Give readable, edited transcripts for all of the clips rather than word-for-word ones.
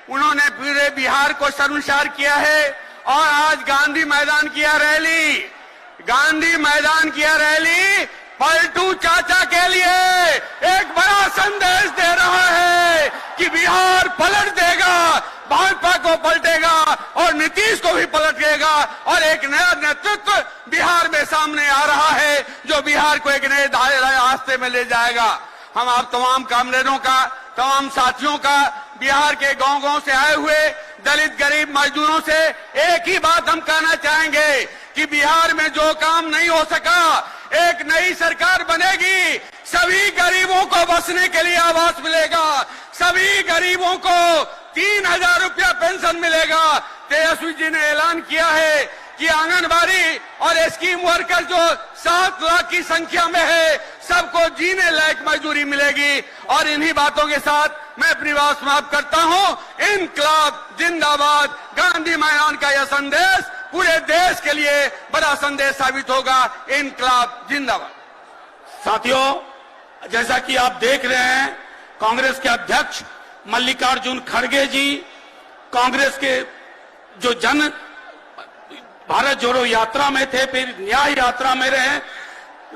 उन्होंने पूरे बिहार को शर्मसार किया है। और आज गांधी मैदान किया रैली पलटू चाचा के लिए एक बड़ा संदेश दे रहा है कि बिहार पलट देगा, भाजपा को पलटेगा और नीतीश को भी पलटेगा और एक नया नेतृत्व बिहार में सामने आ रहा है जो बिहार को एक नए रास्ते में ले जाएगा। हम आप तमाम कामरेडों का, तमाम साथियों का, बिहार के गांव-गांव से आए हुए दलित गरीब मजदूरों से एक ही बात हम कहना चाहेंगे कि बिहार में जो काम नहीं हो सका, एक नई सरकार बनेगी, सभी गरीबों को बसने के लिए आवास मिलेगा, सभी गरीबों को 3000 रुपया पेंशन मिलेगा। तेजस्वी जी ने ऐलान किया है कि आंगनबाड़ी और स्कीम वर्कर जो 7 लाख की संख्या में है, सबको जीने लायक मजदूरी मिलेगी। और इन्हीं बातों के साथ मैं अपनी बात समाप्त करता हूं। इनकलाब जिंदाबाद। गांधी मैदान का यह संदेश पूरे देश के लिए बड़ा संदेश साबित होगा। इनकलाब जिंदाबाद। साथियों, जैसा कि आप देख रहे हैं, कांग्रेस के अध्यक्ष मल्लिकार्जुन खड़गे जी, कांग्रेस के जो जन भारत जोड़ो यात्रा में थे, फिर न्याय यात्रा में रहे,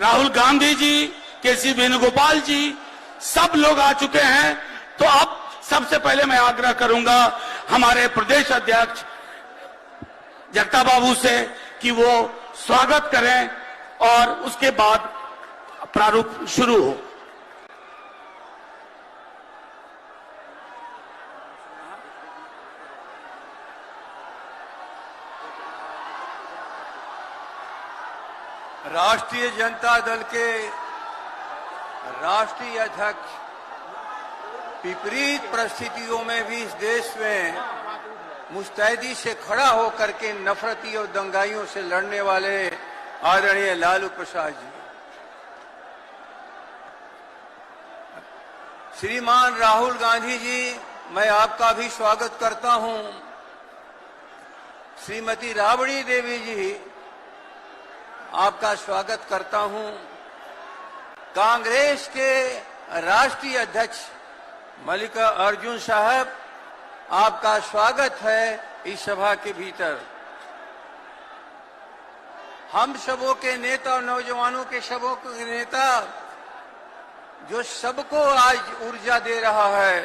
राहुल गांधी जी, केसी वेणुगोपाल जी, सब लोग आ चुके हैं। तो अब सबसे पहले मैं आग्रह करूंगा हमारे प्रदेश अध्यक्ष जगता बाबू से कि वो स्वागत करें और उसके बाद प्रारूप शुरू हो। राष्ट्रीय जनता दल के राष्ट्रीय अध्यक्ष विपरीत परिस्थितियों में भी इस देश में मुस्तैदी से खड़ा होकर के नफरती और दंगाइयों से लड़ने वाले आदरणीय लालू प्रसाद जी, श्रीमान राहुल गांधी जी, मैं आपका भी स्वागत करता हूं। श्रीमती राबड़ी देवी जी, आपका स्वागत करता हूं। कांग्रेस के राष्ट्रीय अध्यक्ष मल्लिकार्जुन साहब, आपका स्वागत है इस सभा के भीतर। हम सबों के नेता और नौजवानों के सबों के नेता जो सबको आज ऊर्जा दे रहा है,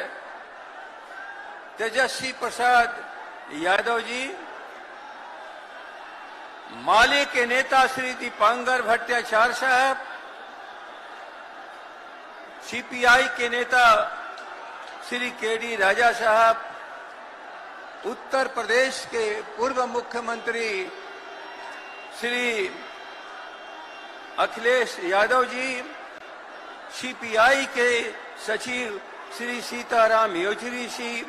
तेजस्वी प्रसाद यादव जी, माले के नेता श्री दीपांकर भट्टाचार्य साहब, सीपीआई के नेता श्री केडी राजा साहब, उत्तर प्रदेश के पूर्व मुख्यमंत्री श्री अखिलेश यादव जी, सीपीआई के सचिव श्री सीताराम येचुरी जी,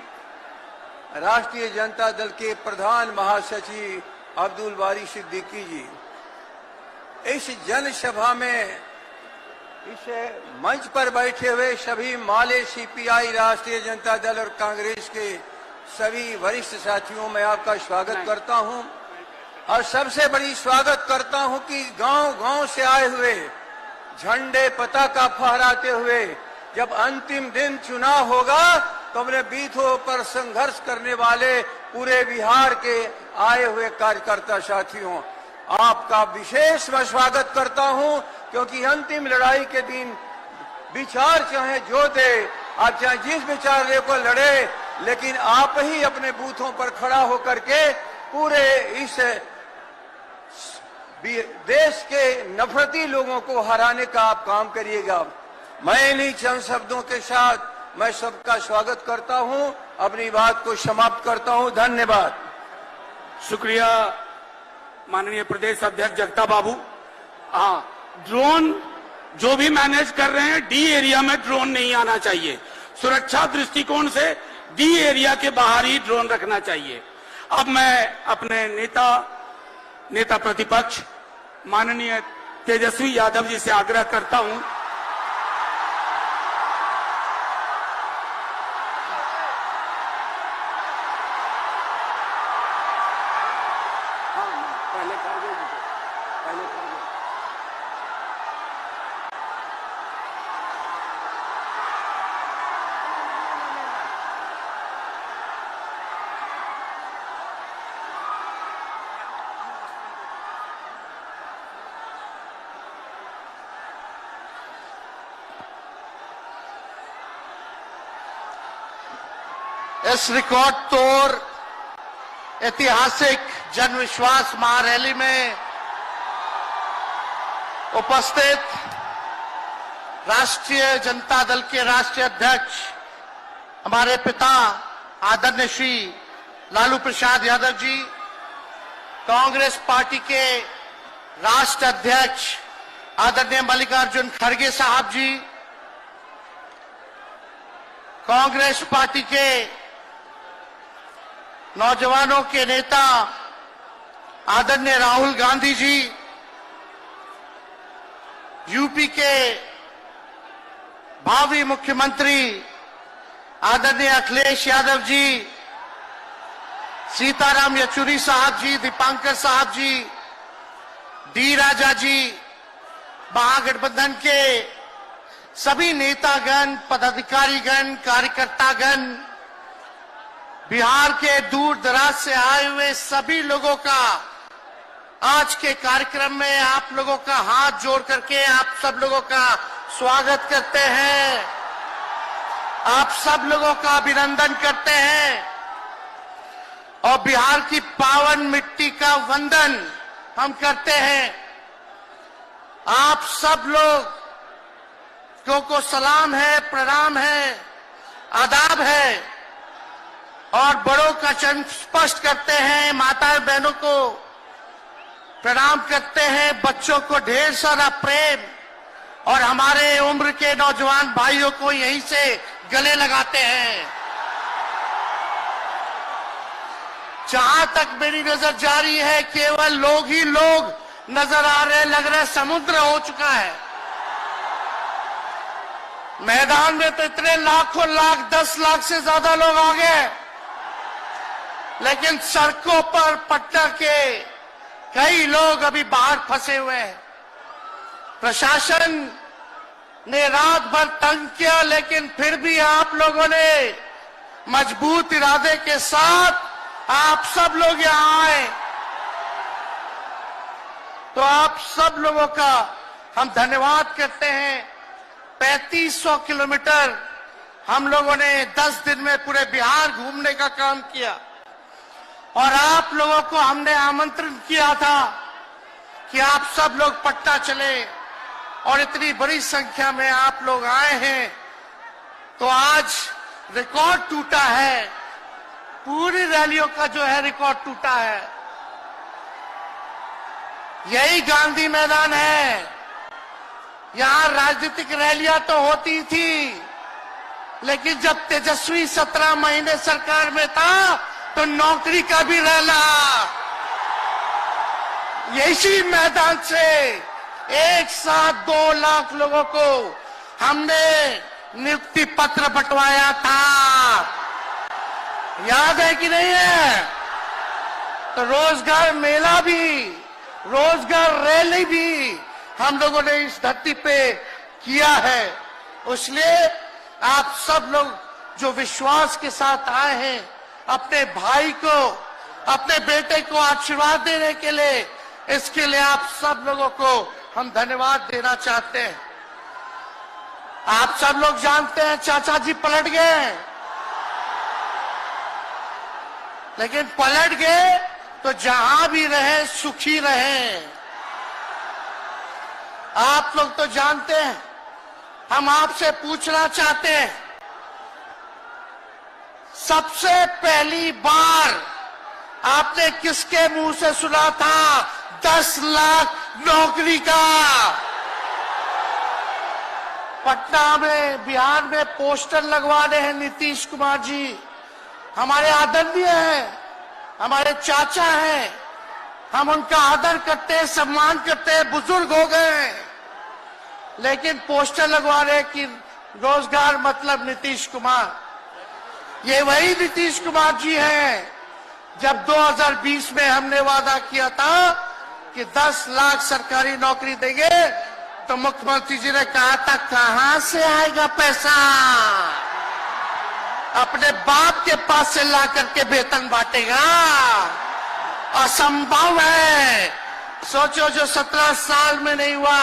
राष्ट्रीय जनता दल के प्रधान महासचिव अब्दुल बारी सिद्दीकी जी, इस जनसभा में इस मंच पर बैठे हुए सभी माले, सीपीआई, राष्ट्रीय जनता दल और कांग्रेस के सभी वरिष्ठ साथियों में आपका स्वागत करता हूं। और सबसे बड़ी स्वागत करता हूं कि गांव-गांव से आए हुए, झंडे पताका फहराते हुए, जब अंतिम दिन चुनाव होगा तो अपने बीथों पर संघर्ष करने वाले पूरे बिहार के आए हुए कार्यकर्ता साथियों, आपका विशेष मैं स्वागत करता हूं। क्योंकि अंतिम लड़ाई के दिन विचार चाहे जो दे, आप चाहे जिस विचार को लड़े, लेकिन आप ही अपने बूथों पर खड़ा होकर के पूरे इस देश के नफरती लोगों को हराने का आप काम करिएगा। मैं इन्हीं चंद शब्दों के साथ मैं सबका स्वागत करता हूं, अपनी बात को समाप्त करता हूं। धन्यवाद। शुक्रिया माननीय प्रदेश अध्यक्ष जगता बाबू। हाँ, ड्रोन जो भी मैनेज कर रहे हैं, डी एरिया में ड्रोन नहीं आना चाहिए। सुरक्षा दृष्टिकोण से डी एरिया के बाहर ही ड्रोन रखना चाहिए। अब मैं अपने नेता प्रतिपक्ष माननीय तेजस्वी यादव जी से आग्रह करता हूं, इस रिकॉर्ड तोड़ ऐतिहासिक जन विश्वास महारैली में उपस्थित राष्ट्रीय जनता दल के राष्ट्रीय अध्यक्ष हमारे पिता आदरणीय श्री लालू प्रसाद यादव जी, कांग्रेस पार्टी के राष्ट्र अध्यक्ष आदरणीय मल्लिकार्जुन खड़गे साहब जी, कांग्रेस पार्टी के नौजवानों के नेता आदरणीय राहुल गांधी जी, यूपी के भावी मुख्यमंत्री आदरणीय अखिलेश यादव जी, सीताराम येचुरी साहब जी, दीपांकर साहब जी, डी राजा जी, महागठबंधन के सभी नेतागण, पदाधिकारीगण, कार्यकर्तागण, बिहार के दूर दराज से आए हुए सभी लोगों का आज के कार्यक्रम में आप लोगों का हाथ जोड़ करके आप सब लोगों का स्वागत करते हैं, आप सब लोगों का अभिनंदन करते हैं और बिहार की पावन मिट्टी का वंदन हम करते हैं। आप सब लोगों को सलाम है, प्रणाम है, आदाब है और बड़ों का चरण स्पर्श करते हैं, माताएं बहनों को प्रणाम करते हैं, बच्चों को ढेर सारा प्रेम और हमारे उम्र के नौजवान भाइयों को यहीं से गले लगाते हैं। जहां तक मेरी नजर जा रही है केवल लोग ही लोग नजर आ रहे, लग रहा है समुद्र हो चुका है। मैदान में तो इतने लाखों लाख, 10 लाख से ज्यादा लोग आ गए, लेकिन सड़कों पर पटना के कई लोग अभी बाहर फंसे हुए हैं। प्रशासन ने रात भर तंग किया, लेकिन फिर भी आप लोगों ने मजबूत इरादे के साथ आप सब लोग यहां आए, तो आप सब लोगों का हम धन्यवाद करते हैं। 3500 किलोमीटर हम लोगों ने 10 दिन में पूरे बिहार घूमने का काम किया और आप लोगों को हमने आमंत्रण किया था कि आप सब लोग पटना चले और इतनी बड़ी संख्या में आप लोग आए हैं, तो आज रिकॉर्ड टूटा है, पूरी रैलियों का जो है रिकॉर्ड टूटा है। यही गांधी मैदान है, यहां राजनीतिक रैलियां तो होती थी, लेकिन जब तेजस्वी 17 महीने सरकार में था तो नौकरी का भी रैला यही मैदान से एक साथ 2 लाख लोगों को हमने नियुक्ति पत्र बंटवाया था, याद है कि नहीं है? तो रोजगार मेला भी, रोजगार रैली भी हम लोगों ने इस धरती पे किया है। इसलिए आप सब लोग जो विश्वास के साथ आए हैं, अपने भाई को, अपने बेटे को आशीर्वाद देने के लिए, इसके लिए आप सब लोगों को हम धन्यवाद देना चाहते हैं। आप सब लोग जानते हैं चाचा जी पलट गए, लेकिन पलट गए तो जहां भी रहे सुखी रहे। आप लोग तो जानते हैं, हम आपसे पूछना चाहते हैं, सबसे पहली बार आपने किसके मुंह से सुना था 10 लाख नौकरी का? पटना में, बिहार में पोस्टर लगवाने हैं नीतीश कुमार जी, हमारे आदरणीय हैं, हमारे चाचा हैं, हम उनका आदर करते हैं, सम्मान करते हैं, बुजुर्ग हो गए हैं, लेकिन पोस्टर लगवा रहे कि रोजगार मतलब नीतीश कुमार। ये वही नीतीश कुमार जी हैं जब 2020 में हमने वादा किया था कि 10 लाख सरकारी नौकरी देंगे, तो मुख्यमंत्री जी ने कहा था कहां से आएगा पैसा, अपने बाप के पास से ला करके वेतन बांटेगा, असंभव है। सोचो, जो 17 साल में नहीं हुआ,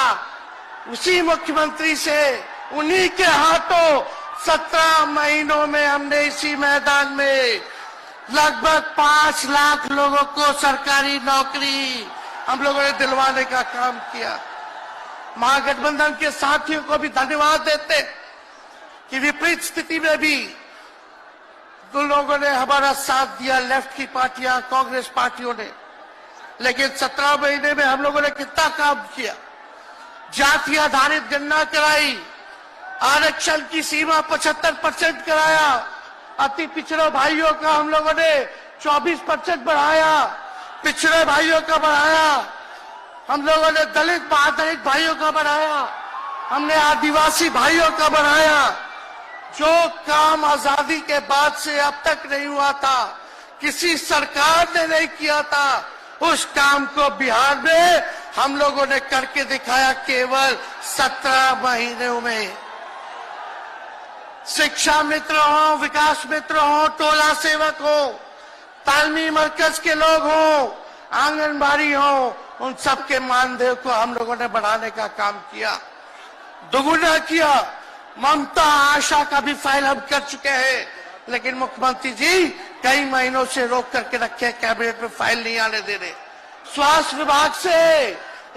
उसी मुख्यमंत्री से, उन्हीं के हाथों 17 महीनों में हमने इसी मैदान में लगभग 5 लाख लोगों को सरकारी नौकरी हम लोगों ने दिलवाने का काम किया। महागठबंधन के साथियों को भी धन्यवाद देते कि विपरीत स्थिति में भी उन लोगों ने हमारा साथ दिया, लेफ्ट की पार्टियां, कांग्रेस पार्टियों ने। लेकिन 17 महीने में हम लोगों ने कितना काम किया। जाति आधारित गणना कराई, आरक्षण की सीमा 75% कराया, अति पिछड़े भाइयों का हम लोगों ने 24% बढ़ाया, पिछड़े भाइयों का बढ़ाया, हम लोगों ने दलित महादलित भाइयों का बढ़ाया, हमने आदिवासी भाइयों का बढ़ाया। जो काम आजादी के बाद से अब तक नहीं हुआ था, किसी सरकार ने नहीं किया था, उस काम को बिहार में हम लोगों ने करके दिखाया केवल 17 महीनों में। शिक्षा मित्र हो, विकास मित्र हो, टोला सेवक हो, तालमी मरकज के लोग हो, आंगनबाड़ी हो, उन सबके मानदेय को हम लोगों ने बढ़ाने का काम किया, दोगुना किया। ममता आशा का भी फाइल हम कर चुके हैं, लेकिन मुख्यमंत्री जी कई महीनों से रोक करके रखे, कैबिनेट में फाइल नहीं आने दे रहे। स्वास्थ्य विभाग से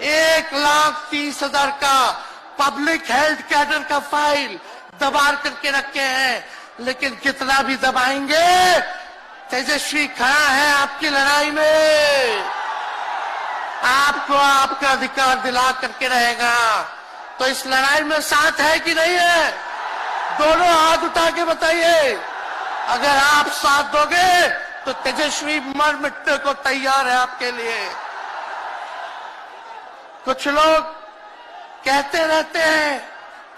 1,30,000 का पब्लिक हेल्थ कैडर का फाइल दबा करके रखे हैं, लेकिन कितना भी दबाएंगे, तेजस्वी खड़ा है आपकी लड़ाई में, आपको आपका अधिकार दिला करके रहेगा। तो इस लड़ाई में साथ है कि नहीं है? दोनों हाथ उठा के बताइए। अगर आप साथ दोगे तो तेजस्वी मर मिटने को तैयार है आपके लिए। कुछ लोग कहते रहते हैं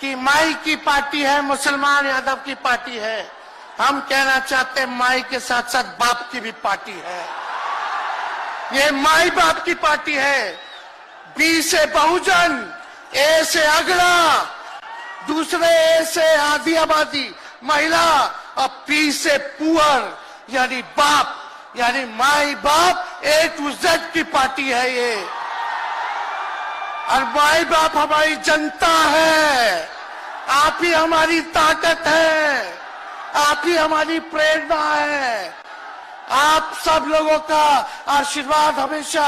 कि माई की पार्टी है, मुसलमान यादव की पार्टी है। हम कहना चाहते हैं माई के साथ साथ बाप की भी पार्टी है। ये माई बाप की पार्टी है। बी से बहुजन, ए से अगड़ा, दूसरे ए से आधी आबादी महिला, और पी से पुअर यानी बाप, यानी माई बाप, ए टू जेड की पार्टी है ये। और माई बाप हमारी जनता है, आप ही हमारी ताकत है, आप ही हमारी प्रेरणा है। आप सब लोगों का आशीर्वाद हमेशा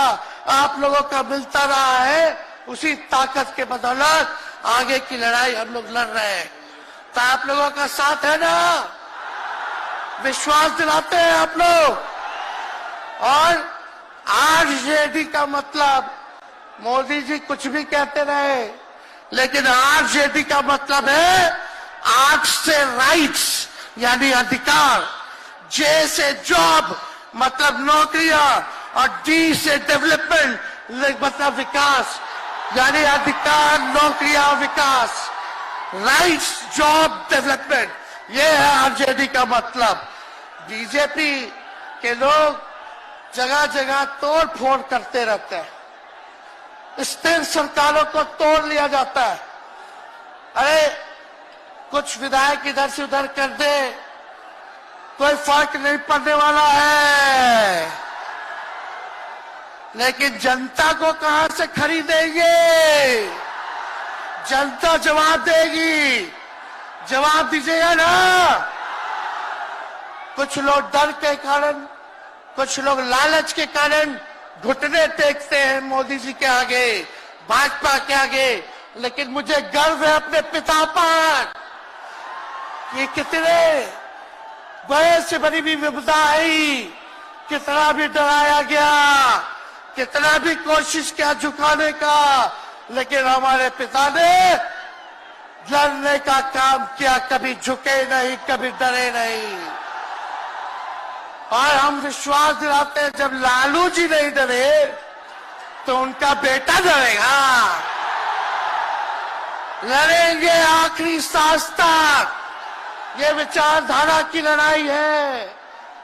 आप लोगों का मिलता रहा है, उसी ताकत के बदौलत आगे की लड़ाई हम लोग लड़ रहे हैं। तो आप लोगों का साथ है ना? विश्वास दिलाते हैं आप लोग। और आरजेडी का मतलब, मोदी जी कुछ भी कहते रहे, लेकिन आरजेडी का मतलब है आर से राइट्स यानी अधिकार, जे से जॉब मतलब नौकरियां, और डी से डेवलपमेंट मतलब विकास, यानी अधिकार, नौकरियां, विकास, राइट्स, जॉब, डेवलपमेंट, ये है आरजेडी का मतलब। बीजेपी के लोग जगह जगह तोड़ फोड़ करते रहते हैं, स्थिर सरकारों को तोड़ लिया जाता है। अरे कुछ विधायक इधर से उधर कर दे, कोई फर्क नहीं पड़ने वाला है, लेकिन जनता को कहां से खरीदेंगे? जनता जवाब देगी, जवाब दीजिएगा ना। कुछ लोग डर के कारण, कुछ लोग लालच के कारण घुटने टेकते हैं मोदी जी के आगे, भाजपा के आगे, लेकिन मुझे गर्व है अपने पिता पर। ये कितने बड़े से बड़ी भी विपदा आई, कितना भी डराया गया, कितना भी कोशिश किया झुकाने का, लेकिन हमारे पिता ने लड़ने का काम किया, कभी झुके नहीं, कभी डरे नहीं। और हम विश्वास दिलाते हैं जब लालू जी नहीं डरे तो उनका बेटा डरेगा। लड़ेंगे आखिरी सांस तक। ये विचारधारा की लड़ाई है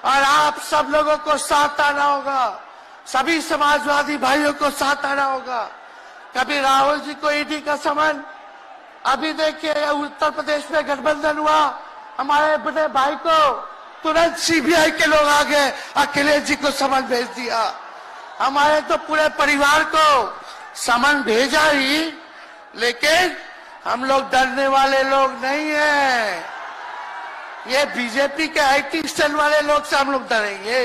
और आप सब लोगों को साथ आना होगा, सभी समाजवादी भाइयों को साथ आना होगा। कभी राहुल जी को ईडी का समन, अभी देखिए उत्तर प्रदेश में गठबंधन हुआ, हमारे बड़े भाई को तुरंत सीबीआई के लोग आ गए, अखिलेश जी को समन भेज दिया। हमारे तो पूरे परिवार को समन भेजा ही, लेकिन हम लोग डरने वाले लोग नहीं हैं। ये बीजेपी के आईटी सेल वाले लोग से हम लोग डरेंगे?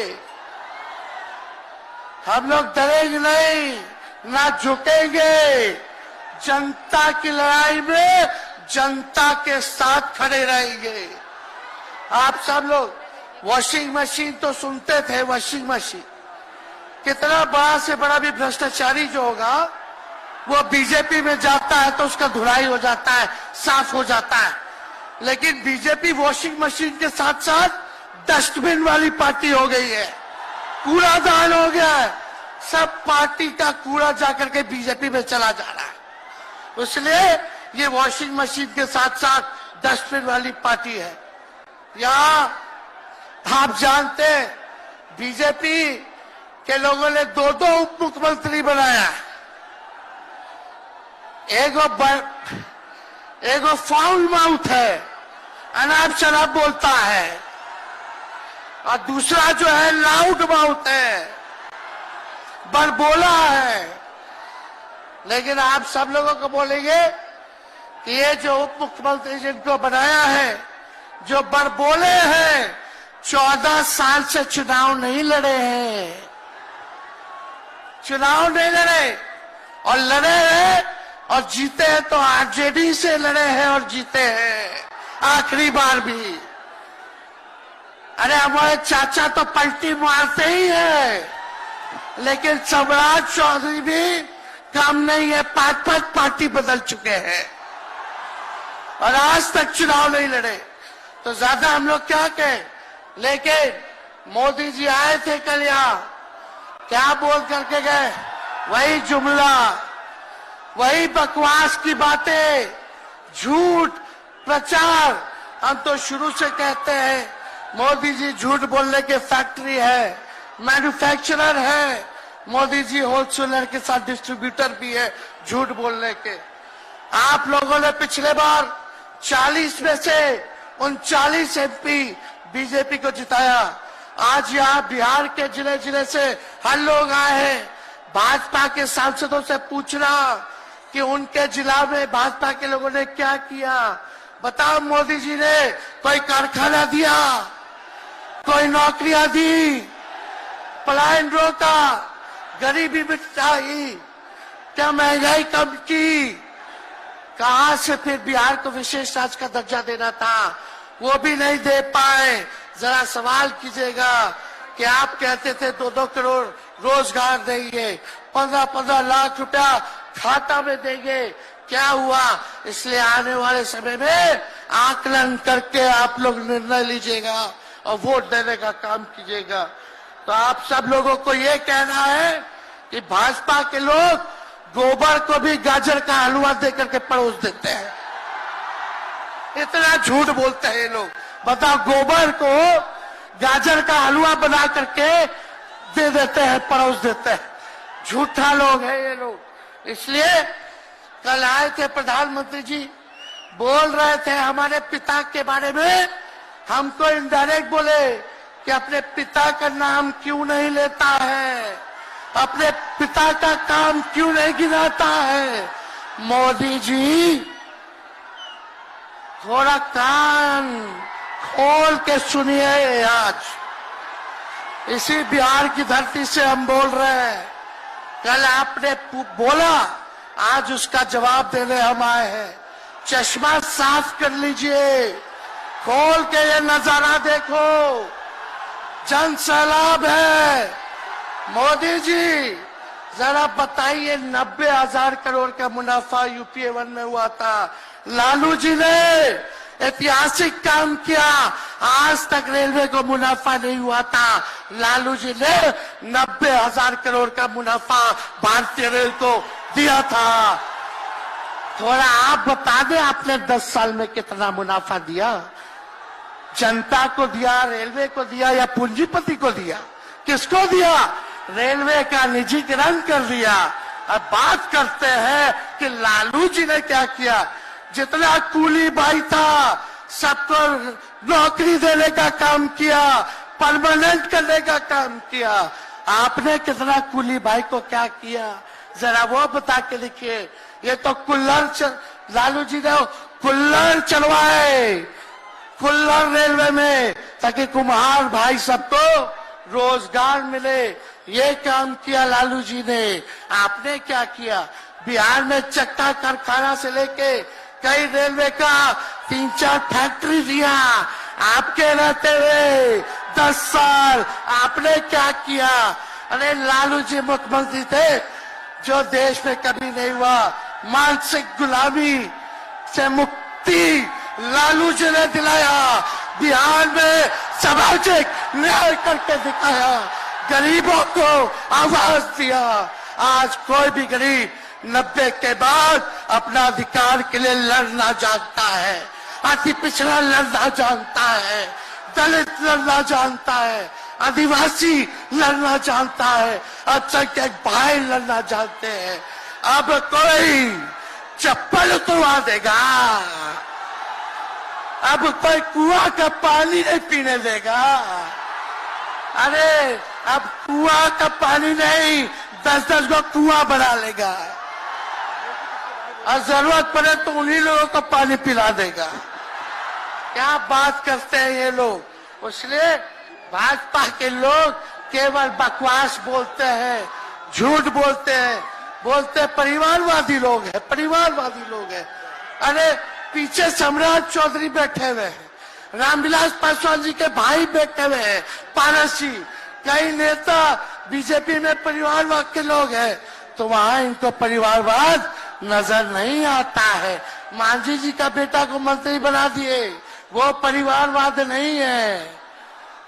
हम लोग डरेंगे नहीं, ना झुकेंगे। जनता की लड़ाई में जनता के साथ खड़े रहेंगे। आप सब लोग वॉशिंग मशीन तो सुनते थे, वॉशिंग मशीन कितना बड़ा से बड़ा भी भ्रष्टाचारी जो होगा वो बीजेपी में जाता है तो उसका धुलाई हो जाता है, साफ हो जाता है। लेकिन बीजेपी वॉशिंग मशीन के साथ साथ डस्टबिन वाली पार्टी हो गई है, कूड़ादान हो गया है। सब पार्टी का कूड़ा जाकर के बीजेपी में चला जा रहा है। इसलिए ये वॉशिंग मशीन के साथ साथ डस्टबिन वाली पार्टी है। यहाँ आप जानते हैं बीजेपी के लोगों ने दो उप मुख्यमंत्री बनाया। एगो फाउल माउथ है, अनाप शनाप बोलता है, और दूसरा जो है लाउड माउथ है, बड़बोला है। लेकिन आप सब लोगों को बोलेंगे कि ये जो उप मुख्यमंत्री जिनको बनाया है, जो बड़बोले हैं, 14 साल से चुनाव नहीं लड़े हैं, चुनाव नहीं लड़े, और लड़े हैं और जीते हैं तो आरजेडी से लड़े हैं और जीते हैं आखिरी बार भी। अरे हमारे चाचा तो पलटी मारते ही है, लेकिन सम्राट चौधरी भी काम नहीं है, 5 पार्टी बदल चुके हैं और आज तक चुनाव नहीं लड़े। तो ज्यादा हम लोग क्या कहें। लेकिन मोदी जी आए थे कल यहाँ, क्या बोल करके गए? वही जुमला, वही बकवास की बातें, झूठ प्रचार। हम तो शुरू से कहते हैं मोदी जी झूठ बोलने के फैक्ट्री है, मैन्युफैक्चरर है। मोदी जी होलसेलर के साथ डिस्ट्रीब्यूटर भी है झूठ बोलने के। आप लोगों ने पिछले बार 40 में से 39 एमपी बीजेपी को जिताया। आज यहाँ बिहार के जिले जिले से हर लोग आए हैं भाजपा के सांसदों से पूछना कि उनके जिला में भाजपा के लोगों ने क्या किया। बताओ, मोदी जी ने कोई कारखाना दिया, कोई नौकरियां दी, पलायन रोका, गरीबी मिटाई, क्या महंगाई कम की? कहां से फिर बिहार को विशेष राज्य का दर्जा देना था, वो भी नहीं दे पाए। जरा सवाल कीजिएगा कि आप कहते थे 2-2 करोड़ रोजगार देंगे, 15-15 लाख रुपया खाता में देंगे, क्या हुआ? इसलिए आने वाले समय में आकलन करके आप लोग निर्णय लीजिएगा और वोट देने का काम कीजिएगा। तो आप सब लोगों को ये कहना है कि भाजपा के लोग गोबर को भी गाजर का हलवा देकर के परोस देते हैं। इतना झूठ बोलते हैं ये लोग। बताओ, गोबर को गाजर का हलवा बना करके दे देते हैं, परोस देते हैं। झूठा लोग हैं ये लोग। इसलिए कल आए थे प्रधानमंत्री जी, बोल रहे थे हमारे पिता के बारे में। हमको इनडायरेक्ट बोले कि अपने पिता का नाम क्यों नहीं लेता है, अपने पिता का काम क्यों नहीं गिनाता है। मोदी जी, थोड़ा कान खोल के सुनिए। आज इसी बिहार की धरती से हम बोल रहे हैं। कल आपने बोला, आज उसका जवाब देने हम आए हैं। चश्मा साफ कर लीजिए, खोल के ये नजारा देखो, जन सैलाब है। मोदी जी, जरा बताइए, 90,000 करोड़ का मुनाफा यूपीए 1 में हुआ था। लालू जी ने ऐतिहासिक काम किया, आज तक रेलवे को मुनाफा नहीं हुआ था। लालू जी ने 90,000 करोड़ का मुनाफा भारतीय रेल को दिया था। थोड़ा आप बता दें, आपने 10 साल में कितना मुनाफा दिया? जनता को दिया, रेलवे को दिया, या पूंजीपति को दिया? किसको दिया? रेलवे का निजीकरण कर दिया। अब बात करते हैं कि लालू जी ने क्या किया। जितना कूली भाई था सबको नौकरी देने का काम किया, परमानेंट करने का काम किया। आपने कितना कूली भाई को क्या किया, जरा वो बता के लिखिए। ये तो लालू जी ने कुल्लड़ चलवाए, कुल्लर रेलवे में, ताकि कुम्हार भाई सबको रोजगार मिले। ये काम किया लालू जी ने। आपने क्या किया? बिहार में चक्का कारखाना से लेके कई रेलवे का 3-4 फैक्ट्री दिया। आपके रहते हुए 10 साल आपने क्या किया? अरे लालू जी मुख्यमंत्री थे जो देश में कभी नहीं हुआ। मानसिक गुलामी से मुक्ति लालू जी ने दिलाया। बिहार में सामाजिक न्याय करके दिखाया, गरीबों को आवाज दिया। आज कोई भी गरीब 90 के बाद अपना अधिकार के लिए लड़ना जानता है, अति पिछड़ा लड़ना जानता है, दलित लड़ना जानता है, आदिवासी लड़ना जानता है, अल्पसंख्यक भाई लड़ना जानते हैं। अब कोई चप्पल उतरवा देगा, अब कोई कुआं का पानी नहीं पीने देगा। अरे अब कुआं का पानी नहीं, 10-10 को कुआं बना लेगा और जरूरत पड़े तो उन्हीं लोगों को पानी पिला देगा। क्या बात करते हैं ये लोग। इसलिए भाजपा के लोग केवल बकवास बोलते हैं, झूठ बोलते हैं, बोलते परिवारवादी लोग हैं, परिवारवादी लोग हैं। अरे पीछे सम्राट चौधरी बैठे हुए हैं, रामविलास पासवान जी के भाई बैठे हुए हैं, पारस जी, कई नेता बीजेपी में परिवारवाद के लोग हैं, तो वहां इनको परिवारवाद नजर नहीं आता है। मांझी जी का बेटा को मंत्री बना दिए, वो परिवारवाद नहीं है।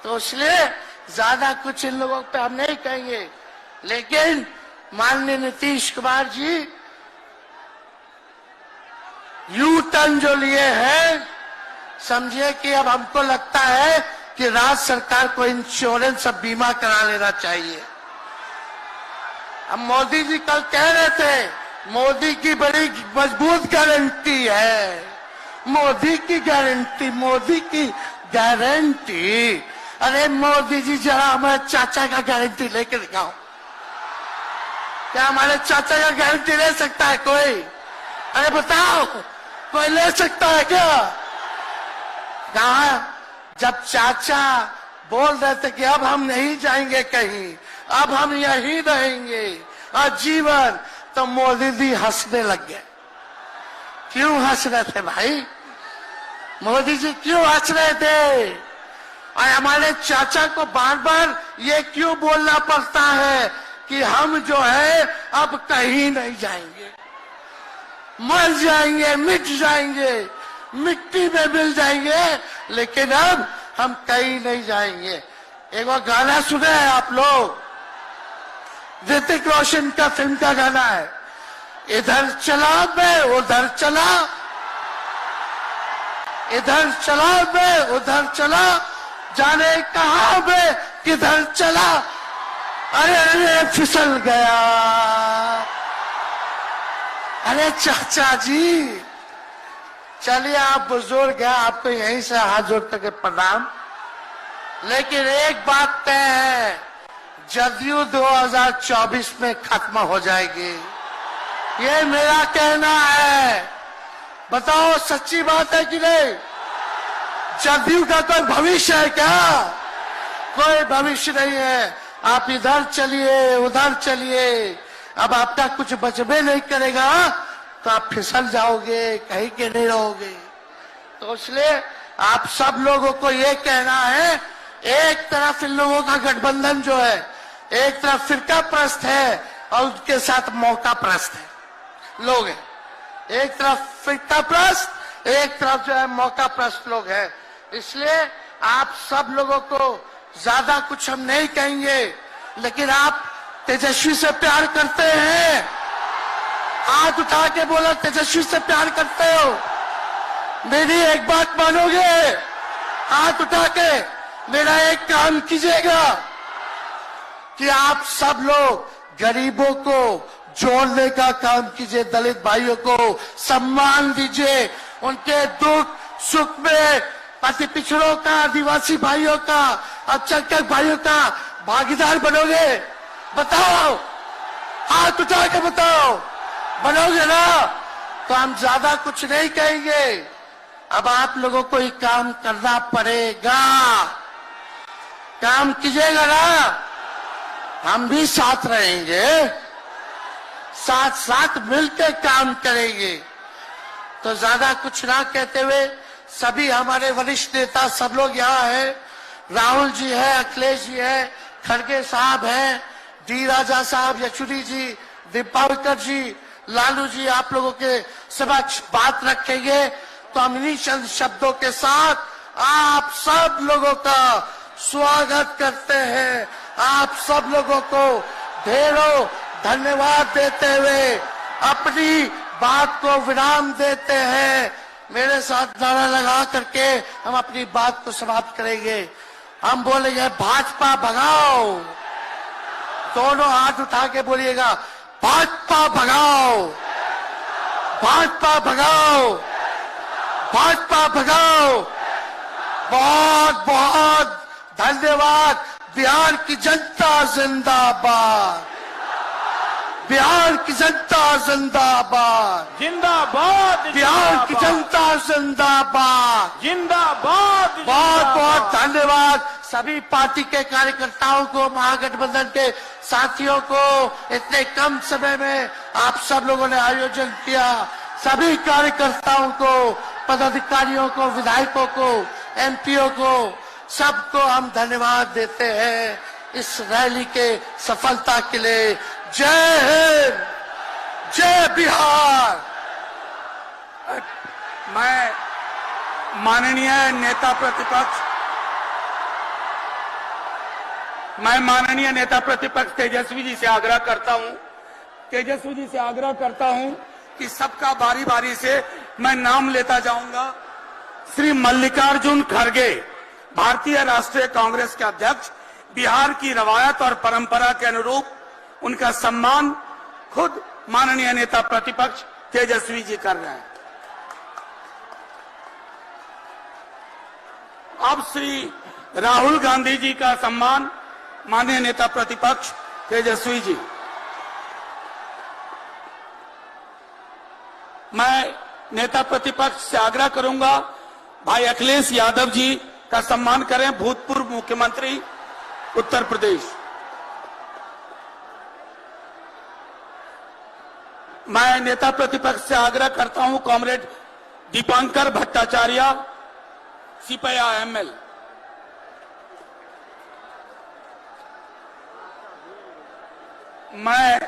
तो इसलिए ज्यादा कुछ इन लोगों पे हम नहीं कहेंगे। लेकिन माननीय नीतीश कुमार जी यू टर्न जो लिए हैं, समझिए कि अब हमको लगता है कि राज्य सरकार को इंश्योरेंस और बीमा करा लेना चाहिए। अब मोदी जी कल कह रहे थे मोदी की बड़ी मजबूत गारंटी है, मोदी की गारंटी, मोदी की गारंटी। अरे मोदी जी जरा हमारे चाचा का गारंटी लेके दिखाओ। क्या हमारे चाचा का गारंटी ले सकता है कोई? अरे बताओ, कोई ले सकता है क्या? कहा जब चाचा बोल रहे थे कि अब हम नहीं जाएंगे कहीं, अब हम यहीं रहेंगे आजीवन, तो मोदी जी हंसने लग गए। क्यों हंस रहे थे भाई? मोदी जी क्यों हंस रहे थे? और हमारे चाचा को बार बार ये क्यों बोलना पड़ता है कि हम जो है अब कहीं नहीं जाएंगे, मर जाएंगे, मिट जाएंगे, मिट्टी में मिल जाएंगे, लेकिन अब हम कहीं नहीं जाएंगे। एक बार गाना सुने हैं आप लोग, ऋतिक रोशन का फिल्म का गाना है, इधर चला मैं उधर चला, इधर चला मैं उधर चला, जाने कहां मैं किधर चला, अरे अरे फिसल गया। अरे चाचा जी, चलिए आप बुजुर्ग हैं, आपको यहीं से हाथ जोड़ करके प्रणाम। लेकिन एक बात तय है, जदयू 2024 में खत्म हो जाएगी, ये मेरा कहना है। बताओ सच्ची बात है कि नहीं? जदयू का कोई भविष्य है क्या? कोई भविष्य नहीं है। आप इधर चलिए उधर चलिए, अब आपका कुछ बचबे नहीं करेगा तो आप फिसल जाओगे, कहीं के नहीं रहोगे। तो इसलिए आप सब लोगों को ये कहना है, एक तरफ इन लोगों का गठबंधन जो है, एक तरफ फिरका प्रस्त है और उनके साथ मौका प्रस्त है लोग हैं। एक तरफ फिरका प्रस्त, एक तरफ जो है मौका प्रस्त लोग हैं। इसलिए आप सब लोगों को ज्यादा कुछ हम नहीं कहेंगे, लेकिन आप तेजस्वी से प्यार करते हैं? हाथ उठा के बोला तेजस्वी से प्यार करते हो? मेरी एक बात मानोगे? हाथ उठा के मेरा एक काम कीजिएगा कि आप सब लोग गरीबों को जोड़ने का काम कीजिए, दलित भाइयों को सम्मान दीजिए, उनके दुख सुख में अति पिछड़ों का, आदिवासी भाइयों का, अल्पसंख्यक भाइयों का भागीदार बनोगे? बताओ, हाथ उठा के बताओ, बनोगे ना? तो हम ज्यादा कुछ नहीं कहेंगे, अब आप लोगों को ही काम करना पड़ेगा। काम कीजिएगा ना, हम भी साथ रहेंगे, साथ साथ मिलकर काम करेंगे। तो ज्यादा कुछ ना कहते हुए सभी हमारे वरिष्ठ नेता सब लोग यहाँ हैं। राहुल जी है, अखिलेश जी है, खड़गे साहब हैं, डी राजा साहब, येचुरी जी, दीपावकर जी, लालू जी आप लोगों के समक्ष बात रखेंगे। तो हम इन्हीं चंद शब्दों के साथ आप सब लोगों का स्वागत करते हैं। आप सब लोगों को ढेरों धन्यवाद देते हुए अपनी बात को विराम देते हैं। मेरे साथ नारा लगा करके हम अपनी बात को समाप्त करेंगे। हम बोलेंगे भाजपा भगाओ, दोनों हाथ उठा के बोलिएगा भाजपा भगाओ, भाजपा भगाओ, भाजपा भगाओ। बहुत बहुत धन्यवाद। बिहार की जनता जिंदाबाद, बिहार की जनता जिंदाबाद, जिंदाबाद, बिहार की जनता जिंदाबाद, जिंदाबाद। बहुत बहुत धन्यवाद सभी पार्टी के कार्यकर्ताओं को, महागठबंधन के साथियों को। इतने कम समय में आप सब लोगों ने आयोजन किया। सभी कार्यकर्ताओं को, पदाधिकारियों को, विधायकों को, एमपीओ को, सबको हम धन्यवाद देते हैं इस रैली के सफलता के लिए। जय हिंद, जय बिहार। मैं माननीय नेता प्रतिपक्ष तेजस्वी जी से आग्रह करता हूं कि सबका बारी बारी से मैं नाम लेता जाऊंगा। श्री मल्लिकार्जुन खड़गे, भारतीय राष्ट्रीय कांग्रेस के अध्यक्ष, बिहार की रवायत और परंपरा के अनुरूप उनका सम्मान खुद माननीय नेता प्रतिपक्ष तेजस्वी जी कर रहे हैं। अब श्री राहुल गांधी जी का सम्मान माननीय नेता प्रतिपक्ष तेजस्वी जी। मैं नेता प्रतिपक्ष से आग्रह करूंगा भाई अखिलेश यादव जी का सम्मान करें, भूतपूर्व मुख्यमंत्री उत्तर प्रदेश। मैं नेता प्रतिपक्ष से आग्रह करता हूं कॉमरेड दीपांकर भट्टाचार्य, सिपया एमएल। मैं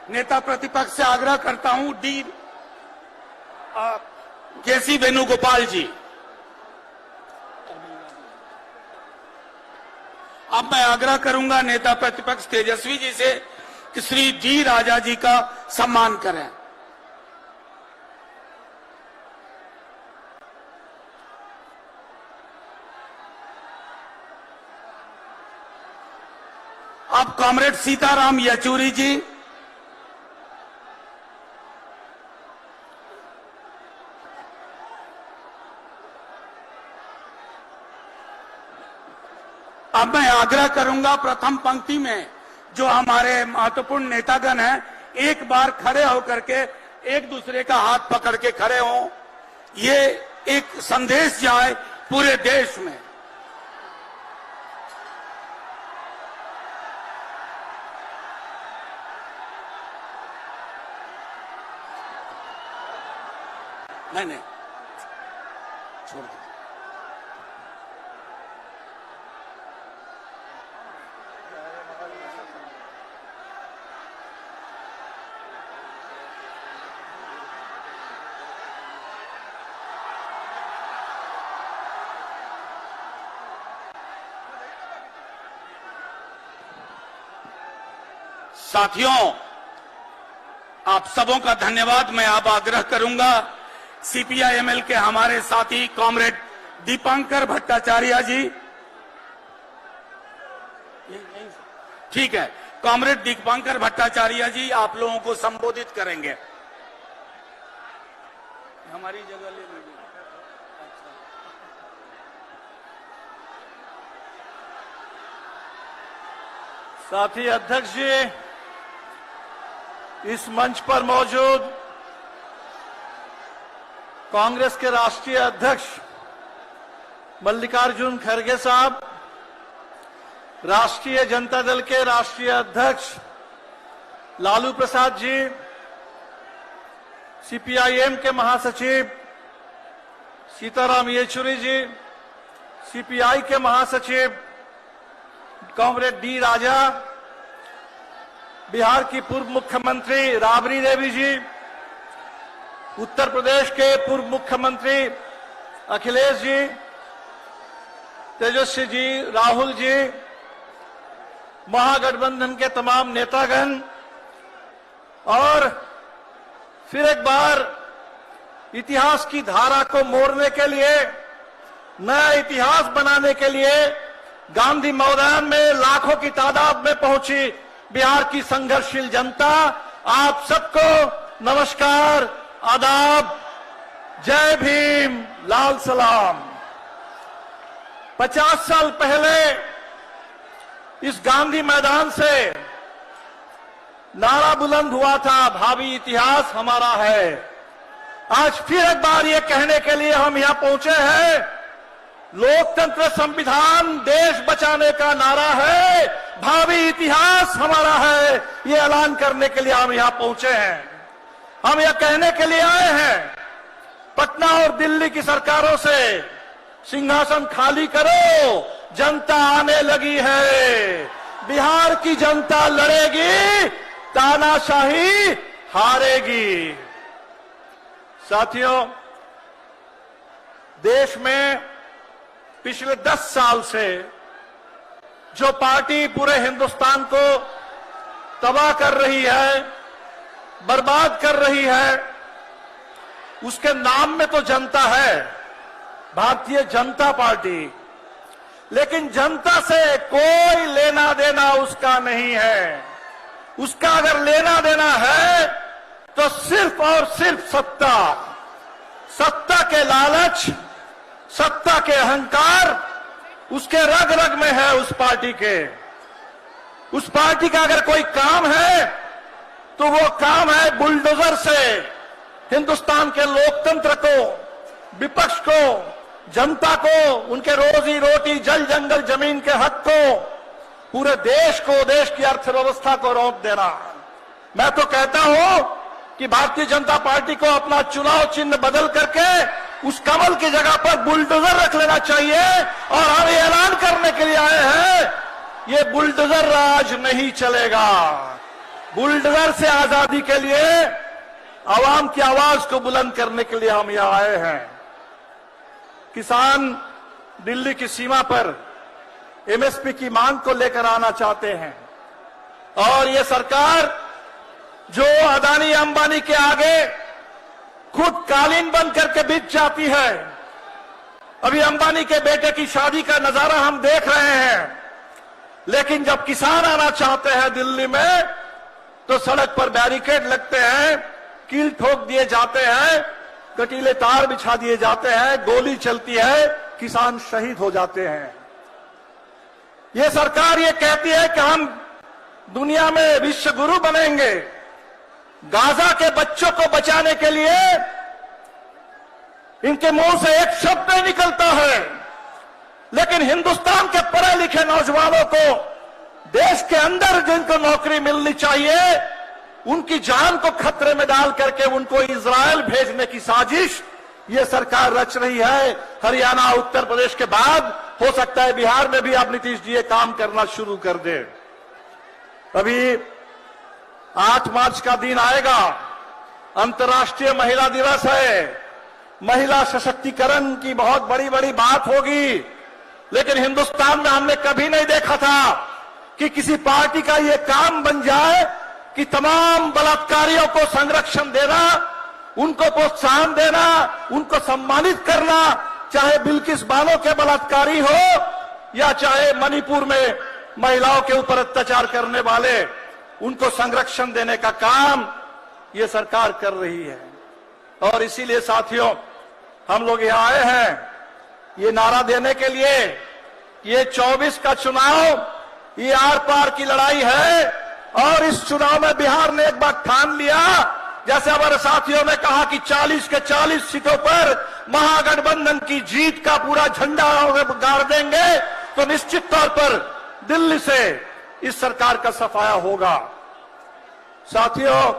नेता प्रतिपक्ष से आग्रह करता हूं डी केसी वेणुगोपाल जी। अब मैं आग्रह करूंगा नेता प्रतिपक्ष तेजस्वी जी से कि श्री डी राजा जी का सम्मान करें। अब कॉमरेड सीताराम येचुरी जी, अब मैं आग्रह करूंगा प्रथम पंक्ति में जो हमारे महत्वपूर्ण नेतागण हैं, एक बार खड़े होकर के एक दूसरे का हाथ पकड़ के खड़े हों। ये एक संदेश जाए पूरे देश में। नहीं छोड़ दो। साथियों, आप सबों का धन्यवाद। मैं अब आग्रह करूंगा सीपीआईएमएल के हमारे साथी कॉमरेड दीपांकर भट्टाचार्य जी। ठीक है, कॉमरेड दीपांकर भट्टाचार्य जी आप लोगों को संबोधित करेंगे। हमारी जगह ले लीजिए। साथी अध्यक्ष जी, इस मंच पर मौजूद कांग्रेस के राष्ट्रीय अध्यक्ष मल्लिकार्जुन खड़गे साहब, राष्ट्रीय जनता दल के राष्ट्रीय अध्यक्ष लालू प्रसाद जी, सीपीआईएम के महासचिव सीताराम येचुरी जी, सीपीआई के महासचिव कॉमरेड डी राजा, बिहार की पूर्व मुख्यमंत्री राबड़ी देवी जी, उत्तर प्रदेश के पूर्व मुख्यमंत्री अखिलेश जी, तेजस्वी जी, राहुल जी, महागठबंधन के तमाम नेतागण, और फिर एक बार इतिहास की धारा को मोड़ने के लिए, नया इतिहास बनाने के लिए गांधी मैदान में लाखों की तादाद में पहुंची बिहार की संघर्षशील जनता, आप सबको नमस्कार, आदाब, जय भीम, लाल सलाम। 50 साल पहले इस गांधी मैदान से नारा बुलंद हुआ था, भावी इतिहास हमारा है। आज फिर एक बार ये कहने के लिए हम यहां पहुंचे हैं, लोकतंत्र संविधान देश बचाने का नारा है, भावी इतिहास हमारा है, ये ऐलान करने के लिए हम यहां पहुंचे हैं। हम यह कहने के लिए आए हैं, पटना और दिल्ली की सरकारों से सिंहासन खाली करो, जनता आने लगी है, बिहार की जनता लड़ेगी, तानाशाही हारेगी। साथियों, देश में पिछले 10 साल से जो पार्टी पूरे हिंदुस्तान को तबाह कर रही है, बर्बाद कर रही है, उसके नाम में तो जनता है, भारतीय जनता पार्टी, लेकिन जनता से कोई लेना देना उसका नहीं है। उसका अगर लेना देना है तो सिर्फ और सिर्फ सत्ता, सत्ता के लालच, सत्ता के अहंकार उसके रग रग में है। उस पार्टी का अगर कोई काम है तो वो काम है बुलडोजर से हिंदुस्तान के लोकतंत्र को, विपक्ष को, जनता को, उनके रोजी रोटी, जल जंगल जमीन के हक को, पूरे देश को, देश की अर्थव्यवस्था को रौंद देना। मैं तो कहता हूं कि भारतीय जनता पार्टी को अपना चुनाव चिन्ह बदल करके उस कमल की जगह पर बुलडोजर रख लेना चाहिए। और हम ये ऐलान करने के लिए आए हैं, ये बुलडोजर राज नहीं चलेगा। बुलडोजर से आजादी के लिए आवाम की आवाज को बुलंद करने के लिए हम यहां आए हैं। किसान दिल्ली की सीमा पर एमएसपी की मांग को लेकर आना चाहते हैं, और ये सरकार जो अदानी अंबानी के आगे खुद कालीन बन करके बिक जाती है। अभी अंबानी के बेटे की शादी का नजारा हम देख रहे हैं, लेकिन जब किसान आना चाहते हैं दिल्ली में तो सड़क पर बैरिकेड लगते हैं, कील ठोक दिए जाते हैं, कटीले तार बिछा दिए जाते हैं, गोली चलती है, किसान शहीद हो जाते हैं। ये सरकार ये कहती है कि हम दुनिया में विश्व गुरु बनेंगे। गाजा के बच्चों को बचाने के लिए इनके मुंह से एक शब्द नहीं निकलता है, लेकिन हिंदुस्तान के पढ़े लिखे नौजवानों को, देश के अंदर जिनको नौकरी मिलनी चाहिए, उनकी जान को खतरे में डाल करके उनको इजरायल भेजने की साजिश ये सरकार रच रही है। हरियाणा, उत्तर प्रदेश के बाद हो सकता है बिहार में भी अब नीतीश जी ये काम करना शुरू कर दे। अभी 8 मार्च का दिन आएगा, अंतर्राष्ट्रीय महिला दिवस है, महिला सशक्तिकरण की बहुत बड़ी बड़ी बात होगी, लेकिन हिंदुस्तान में हमने कभी नहीं देखा था कि किसी पार्टी का ये काम बन जाए कि तमाम बलात्कारियों को संरक्षण देना, उनको प्रोत्साहन देना, उनको सम्मानित करना, चाहे बिल्किस बानो के बलात्कारी हो या चाहे मणिपुर में महिलाओं के ऊपर अत्याचार करने वाले, उनको संरक्षण देने का काम ये सरकार कर रही है। और इसीलिए साथियों, हम लोग यहां आए हैं ये नारा देने के लिए, ये 24 का चुनाव ये आर पार की लड़ाई है, और इस चुनाव में बिहार ने एक बार ठान लिया जैसे हमारे साथियों ने कहा कि 40 के 40 सीटों पर महागठबंधन की जीत का पूरा झंडा गाड़ देंगे, तो निश्चित तौर पर दिल्ली से इस सरकार का सफाया होगा। साथियों,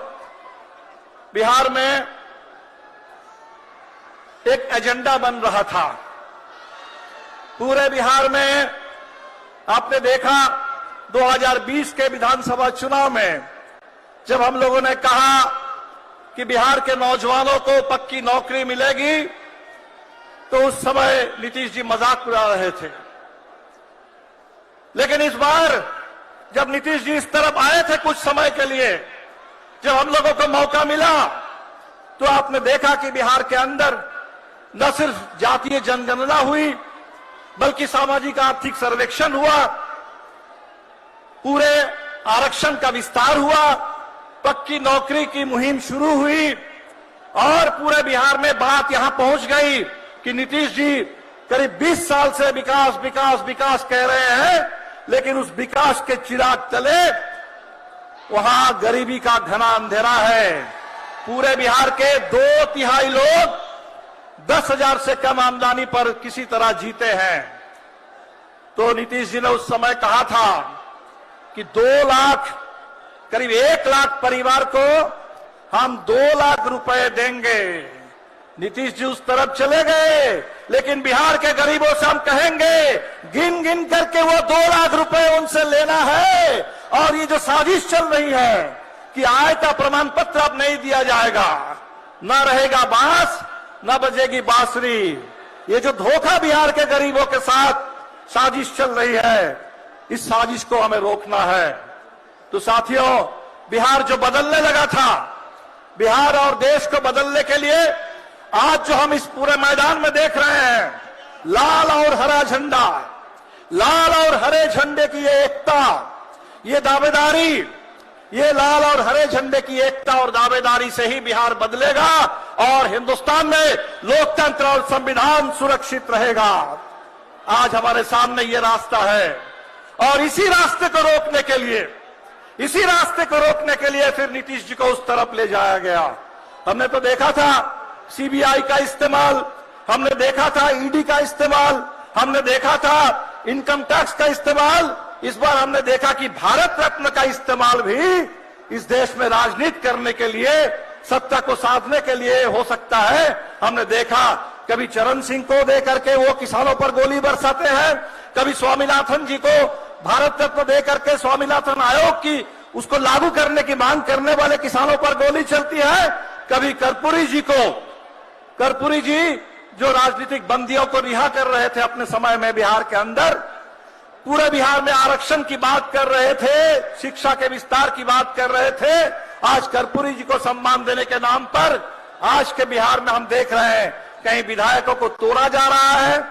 बिहार में एक एजेंडा बन रहा था। पूरे बिहार में आपने देखा 2020 के विधानसभा चुनाव में जब हम लोगों ने कहा कि बिहार के नौजवानों को पक्की नौकरी मिलेगी, तो उस समय नीतीश जी मजाक उड़ा रहे थे। लेकिन इस बार जब नीतीश जी इस तरफ आए थे कुछ समय के लिए, जब हम लोगों को मौका मिला, तो आपने देखा कि बिहार के अंदर न सिर्फ जातीय जनगणना हुई, बल्कि सामाजिक आर्थिक सर्वेक्षण हुआ, पूरे आरक्षण का विस्तार हुआ, पक्की नौकरी की मुहिम शुरू हुई और पूरे बिहार में बात यहां पहुंच गई कि नीतीश जी करीब 20 साल से विकास विकास विकास कह रहे हैं, लेकिन उस विकास के चिराग तले वहां गरीबी का घना अंधेरा है। पूरे बिहार के 2/3 लोग 10,000 से कम आमदनी पर किसी तरह जीते हैं। तो नीतीश जी ने उस समय कहा था कि 2 लाख, करीब 1 लाख परिवार को हम 2 लाख रुपए देंगे। नीतीश जी उस तरफ चले गए, लेकिन बिहार के गरीबों से हम कहेंगे गिन गिन करके वो 2 लाख रुपए उनसे लेना है। और ये जो साजिश चल रही है कि आय का प्रमाण पत्र अब नहीं दिया जाएगा, न रहेगा बांस न बजेगी बांसुरी, ये जो धोखा बिहार के गरीबों के साथ साजिश चल रही है, इस साजिश को हमें रोकना है। तो साथियों, बिहार जो बदलने लगा था, बिहार और देश को बदलने के लिए आज जो हम इस पूरे मैदान में देख रहे हैं, लाल और हरा झंडा, लाल और हरे झंडे की ये एकता, ये दावेदारी, ये लाल और हरे झंडे की एकता और दावेदारी से ही बिहार बदलेगा और हिंदुस्तान में लोकतंत्र और संविधान सुरक्षित रहेगा। आज हमारे सामने ये रास्ता है और इसी रास्ते को रोकने के लिए फिर नीतीश जी को उस तरफ ले जाया गया। हमने तो देखा था सीबीआई का इस्तेमाल, हमने देखा था ईडी का इस्तेमाल, हमने देखा था इनकम टैक्स का इस्तेमाल। इस बार हमने देखा कि भारत रत्न का इस्तेमाल भी इस देश में राजनीति करने के लिए, सत्ता को साधने के लिए हो सकता है। हमने देखा कभी चरण सिंह को दे करके वो किसानों पर गोली बरसाते हैं, कभी स्वामीनाथन जी को भारत रत्न दे करके स्वामीनाथन आयोग की उसको लागू करने की मांग करने वाले किसानों पर गोली चलती है, कभी कर्पूरी जी जो राजनीतिक बंदियों को रिहा कर रहे थे अपने समय में बिहार के अंदर, पूरे बिहार में आरक्षण की बात कर रहे थे, शिक्षा के विस्तार की बात कर रहे थे। आज कर्पूरी जी को सम्मान देने के नाम पर आज के बिहार में हम देख रहे हैं कहीं विधायकों को तोड़ा जा रहा है,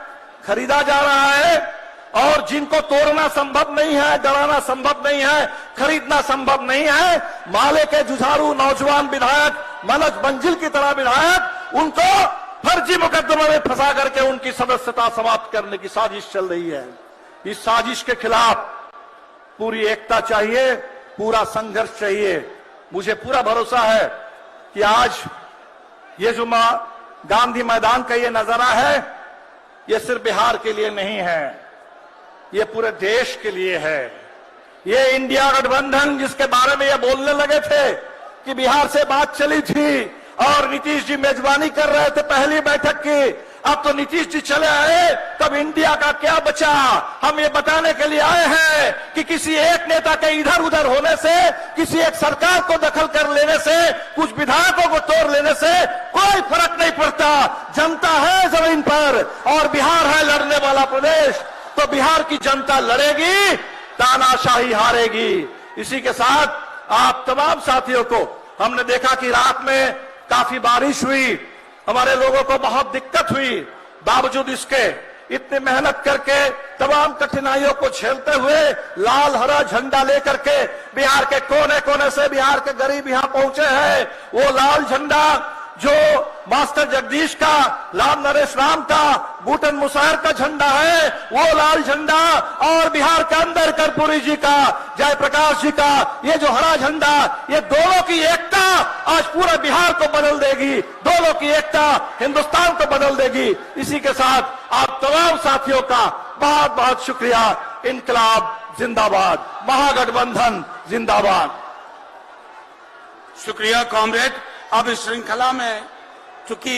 खरीदा जा रहा है, और जिनको तोड़ना संभव नहीं है, डराना संभव नहीं है, खरीदना संभव नहीं है, माले के जुझारू नौजवान विधायक, मनोज मंजिल की तरह विधायक, उनको फर्जी मुकदमे में फंसा करके उनकी सदस्यता समाप्त करने की साजिश चल रही है। इस साजिश के खिलाफ पूरी एकता चाहिए, पूरा संघर्ष चाहिए। मुझे पूरा भरोसा है कि आज ये जो गांधी मैदान का ये नजारा है, ये सिर्फ बिहार के लिए नहीं है, ये पूरे देश के लिए है। ये इंडिया गठबंधन जिसके बारे में ये बोलने लगे थे कि बिहार से बात चली थी और नीतीश जी मेजबानी कर रहे थे पहली बैठक की, अब तो नीतीश जी चले आए, तब इंडिया का क्या बचा? हम ये बताने के लिए आए हैं कि किसी एक नेता के इधर उधर होने से, किसी एक सरकार को दखल कर लेने से, कुछ विधायकों को तोड़ लेने से कोई फर्क नहीं पड़ता। जनता है जमीन पर और बिहार है लड़ने वाला प्रदेश, तो बिहार की जनता लड़ेगी, तानाशाही हारेगी। इसी के साथ आप तमाम साथियों को हमने देखा कि रात में काफी बारिश हुई, हमारे लोगों को बहुत दिक्कत हुई, बावजूद इसके इतनी मेहनत करके तमाम कठिनाइयों को झेलते हुए लाल हरा झंडा लेकर के बिहार के कोने कोने से बिहार के गरीब यहां पहुंचे हैं। वो लाल झंडा जो मास्टर जगदीश का, राम नरेश राम का, बूटन मुसार का झंडा है, वो लाल झंडा, और बिहार के अंदर कर्पूरी जी का, जयप्रकाश जी का ये जो हरा झंडा, ये दोनों की एकता आज पूरा बिहार को बदल देगी, दोनों की एकता हिंदुस्तान को बदल देगी। इसी के साथ आप तमाम साथियों का बहुत बहुत शुक्रिया। इनकलाब जिंदाबाद, महागठबंधन जिंदाबाद। शुक्रिया कॉमरेड। अब इस श्रृंखला में चूंकि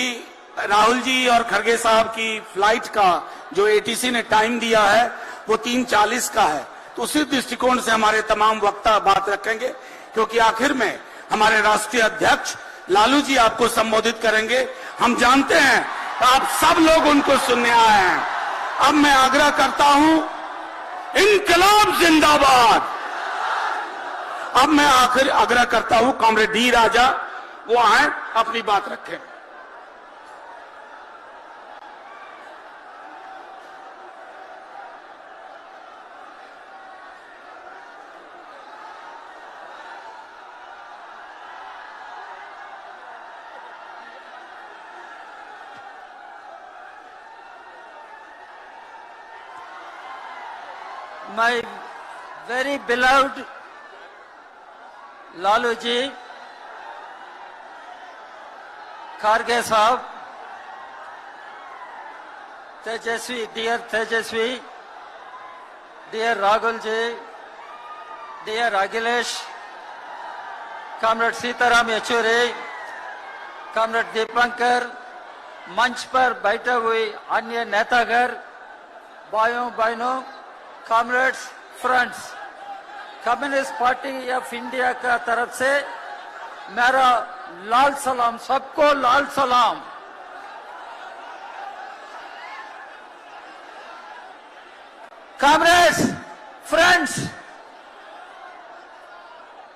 राहुल जी और खड़गे साहब की फ्लाइट का जो एटीसी ने टाइम दिया है वो 3:40 का है, तो उसी दृष्टिकोण से हमारे तमाम वक्ता बात रखेंगे, क्योंकि आखिर में हमारे राष्ट्रीय अध्यक्ष लालू जी आपको संबोधित करेंगे। हम जानते हैं आप सब लोग उनको सुनने आए हैं। अब मैं आग्रह करता हूं, इनकलाब जिंदाबाद। अब मैं आखिर आग्रह करता हूं कॉमरेड डी राजा वो आए, अपनी बात रखें। My very beloved Lalu ji, Kharge sahab, Tejasvi, dear Tejasvi, dear Rahul ji, dear Akhilesh, Comrade Sitaram Yechury, Comrade Deepankar, मंच पर बैठे हुए अन्य नेतागण, भाइयों बहनों, comrades, friends, communist party of India का तरफ से मेरा लाल सलाम, सबको लाल सलाम। कॉमरेड्स, फ्रेंड्स,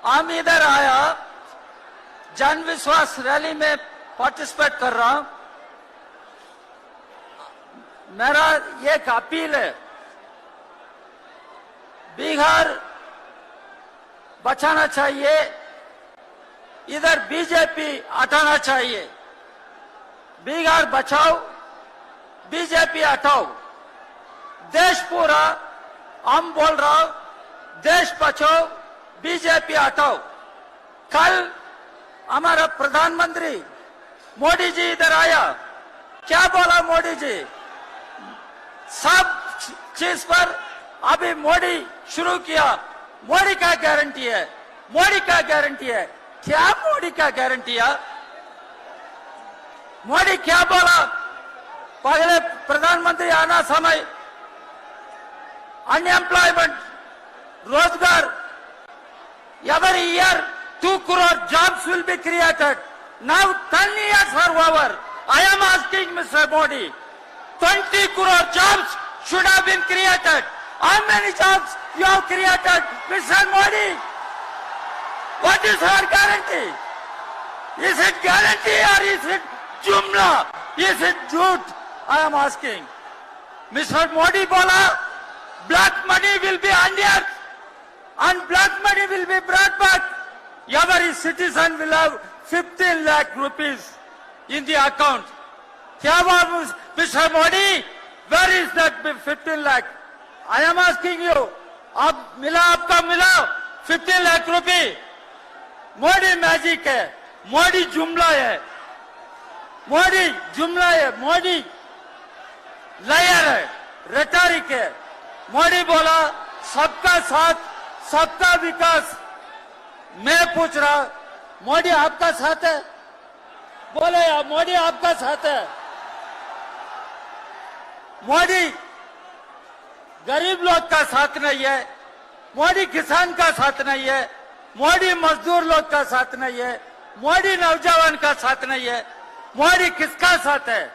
हम इधर आया, जन विश्वास रैली में पार्टिसिपेट कर रहा हूं। मेरा एक अपील है, बिहार बचाना चाहिए, इधर बीजेपी हटाना चाहिए। बिहार बचाओ, बीजेपी हटाओ। देश पूरा हम बोल रहा हूं, देश बचाओ, बीजेपी हटाओ। कल हमारा प्रधानमंत्री मोदी जी इधर आया, क्या बोला मोदी जी? सब चीज पर अभी मोदी शुरू किया, मोदी का गारंटी है, मोदी का गारंटी है। क्या मोदी का गारंटी है? मोदी क्या बोला? पहले प्रधानमंत्री आना समय अनएम्प्लॉयमेंट, रोजगार, every year 2 crore jobs will be created. Now 10 years are over. I am asking Mr. Modi, 20 crore jobs should have been created. How many jobs you have created, Mr. Modi? What is our guarantee? Is it guarantee or is it jumla? Is it jhoot? I am asking. Mr. Modi bola, black money will be unleashed and black money will be brought back. Every citizen will have 15 lakh rupees in the account. क्या बात Mr. Modi? Where is that 15 lakh? I am asking you. अब मिला, आपका मिला 15 लाख रुपए? Modi magic है, मोदी जुमला है, मोदी जुमला है, मोदी लायर है, रेटोरिक है। मोदी बोला सबका साथ, सबका विकास। मैं पूछ रहा, मोदी आपका साथ है? बोले यार, मोदी आपका साथ है? मोदी गरीब लोग का साथ नहीं है, मोदी किसान का साथ नहीं है, मोदी मजदूर लोग का साथ नहीं है, मोदी नौजवान का साथ नहीं है। मोदी किसका साथ है?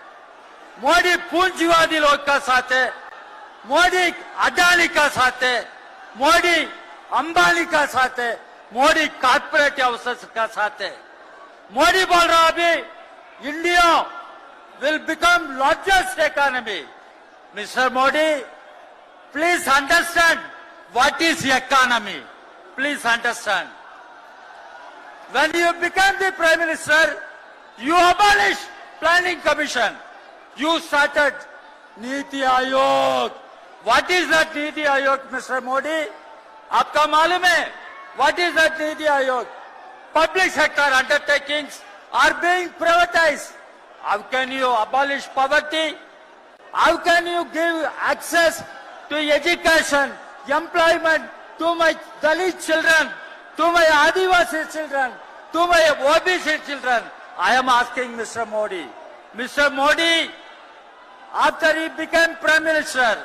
मोदी पूंजीवादी लोग का साथ है, मोदी अडानी का साथ है, मोदी अंबानी का साथ है, मोदी कॉर्पोरेट हाउसेस का साथ है। मोदी बोल रहा अभी India will become largest economy. Mister Modi, please understand what is economy. Please understand. When you become the Prime Minister, You abolished Planning Commission. You started Niti Aayog. What is that Niti Aayog, Mr. Modi? आपका मालूम है? What is that Niti Aayog? Public sector undertakings are being privatized. How can you abolish poverty? How can you give access to education, employment to my Dalit children, to my Adivasi children, to my OBC children? I am asking Mr. Modi. Mr. Modi, after he became Prime Minister,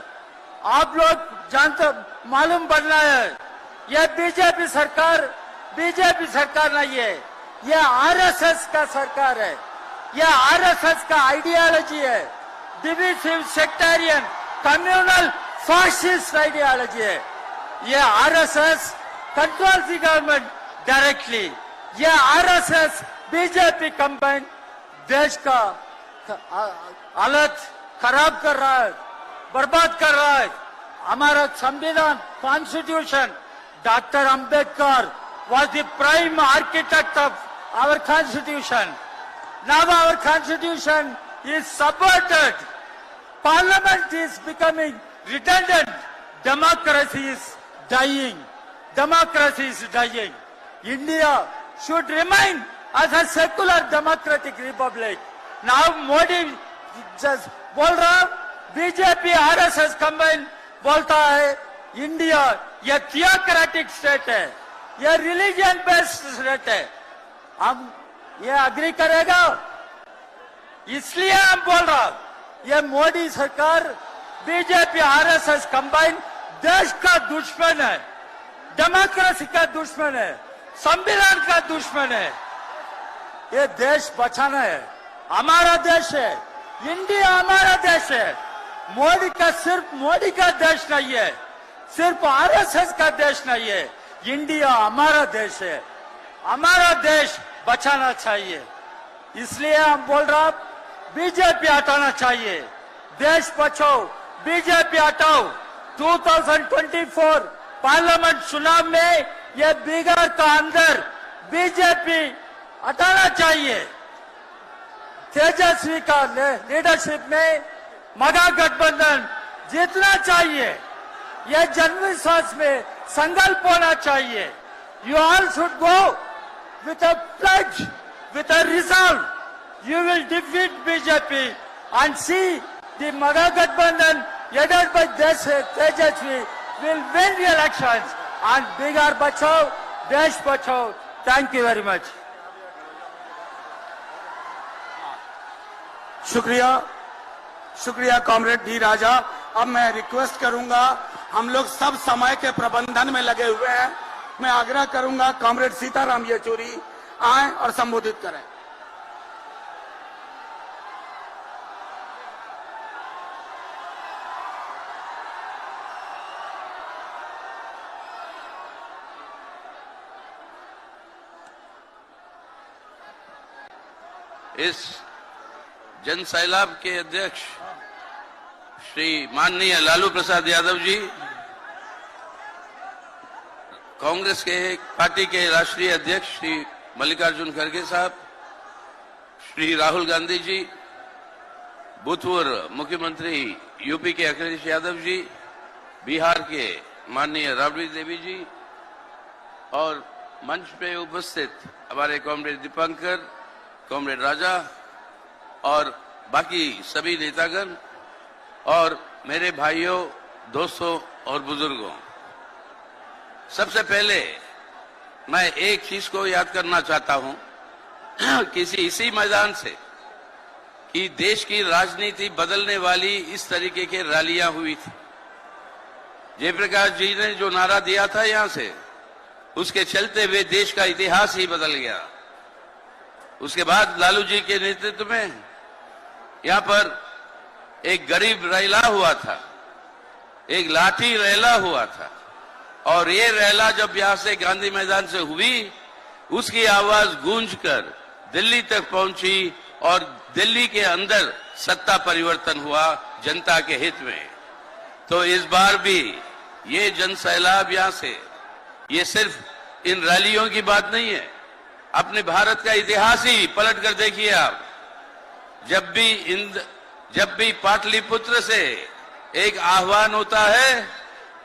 आप लोग जानते मालूम बनना है, यह BJP सरकार नहीं है, यह आरएसएस का सरकार है, यह आरएसएस का आइडियोलॉजी है, divisive sectarian communal fascist ideology है। यह RSS control the government directly, यह आरएसएस बीजेपी कंबाइन देश का हालत खराब कर रहा है, बर्बाद कर रहा है। हमारा संविधान constitution, doctor Ambedkar was the prime architect of our constitution. Now our constitution is subverted. Parliament is becoming redundant. Democracy is dying. Democracy is dying. India should remain as a secular democratic republic. Now Modi just बोल रहा, BJP RSS combine बोलता है India यह theocratic state है, यह religion based state है। हम ये अग्री करेगा? इसलिए हम बोल रहा, यह मोदी सरकार बीजेपी आरएसएस कंबाइन देश का दुश्मन है, डेमोक्रेसी का दुश्मन है, संविधान का दुश्मन है। ये देश बचाना है, हमारा देश है, इंडिया हमारा देश है। मोदी का सिर्फ मोदी का देश नहीं है, सिर्फ आरएसएस का देश नहीं है, इंडिया हमारा देश है, हमारा देश बचाना चाहिए। इसलिए हम बोल रहा, बीजेपी हटाना चाहिए, देश बचाओ, बीजेपी हटाओ। 2024 पार्लियामेंट चुनाव में ये बिहार का अंदर बीजेपी हटाना चाहिए। तेजस्वी का लीडरशिप में महागठबंधन जीतना चाहिए, यह जनविश्वास में संकल्प होना चाहिए। You all should go with a pledge, with a resolve. You will defeat BJP and see the Mahagठबंधन headed by Tejasvi will win the elections and Bihar bachao, Desh bachao. Thank you very much. शुक्रिया comrade D राजा। अब मैं request करूंगा, हम लोग सब समय के प्रबंधन में लगे हुए हैं, मैं आग्रह करूंगा कॉमरेड सीताराम येचुरी आए और संबोधित करें। इस जन सैलाब के अध्यक्ष श्री माननीय लालू प्रसाद यादव जी, कांग्रेस के पार्टी के राष्ट्रीय अध्यक्ष श्री मल्लिकार्जुन खड़गे साहब, श्री राहुल गांधी जी, भूतपूर्व मुख्यमंत्री यूपी के अखिलेश यादव जी, बिहार के माननीय राबड़ी देवी जी और मंच पे उपस्थित हमारे कॉमरेड दीपंकर, कॉमरेड राजा और बाकी सभी नेतागण और मेरे भाइयों, दोस्तों और बुजुर्गों, सबसे पहले मैं एक चीज को याद करना चाहता हूं इसी मैदान से कि देश की राजनीति बदलने वाली इस तरीके के रैलियां हुई थी। जयप्रकाश जी ने जो नारा दिया था यहां से, उसके चलते हुए देश का इतिहास ही बदल गया। उसके बाद लालू जी के नेतृत्व में यहां पर एक गरीब रैला हुआ था, एक लाठी रैला हुआ था, और ये रैला जब यहां से गांधी मैदान से हुई, उसकी आवाज गूंजकर दिल्ली तक पहुंची और दिल्ली के अंदर सत्ता परिवर्तन हुआ जनता के हित में। तो इस बार भी ये जन सैलाब यहां से, ये सिर्फ इन रैलियों की बात नहीं है, अपने भारत का इतिहास ही पलट कर देखिए आप। जब भी पाटलिपुत्र से एक आह्वान होता है,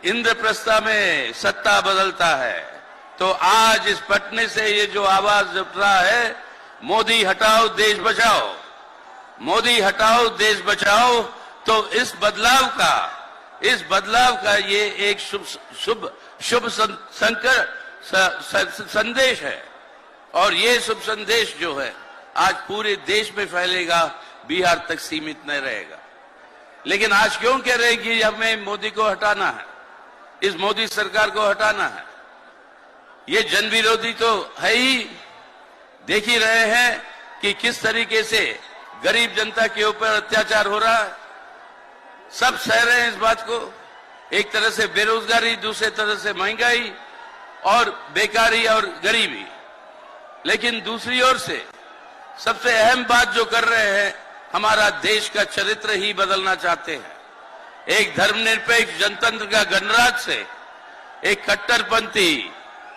इंद्रप्रस्थ में सत्ता बदलता है। तो आज इस पटने से ये जो आवाज उठ रहा है, मोदी हटाओ देश बचाओ, मोदी हटाओ देश बचाओ, तो इस बदलाव का ये एक शुभ संदेश है। और ये शुभ संदेश जो है आज पूरे देश में फैलेगा, बिहार तक सीमित नहीं रहेगा। लेकिन आज क्यों कह रहे हैं कि हमें मोदी को हटाना है, इस मोदी सरकार को हटाना है? ये जन विरोधी तो है ही। देख ही रहे हैं कि किस तरीके से गरीब जनता के ऊपर अत्याचार हो रहा है। सब सह रहे हैं इस बात को। एक तरह से बेरोजगारी, दूसरे तरह से महंगाई और बेकारी और गरीबी। लेकिन दूसरी ओर से सबसे अहम बात जो कर रहे हैं, हमारा देश का चरित्र ही बदलना चाहते हैं। एक धर्मनिरपेक्ष जनतंत्र का गणराज्य से एक कट्टरपंथी,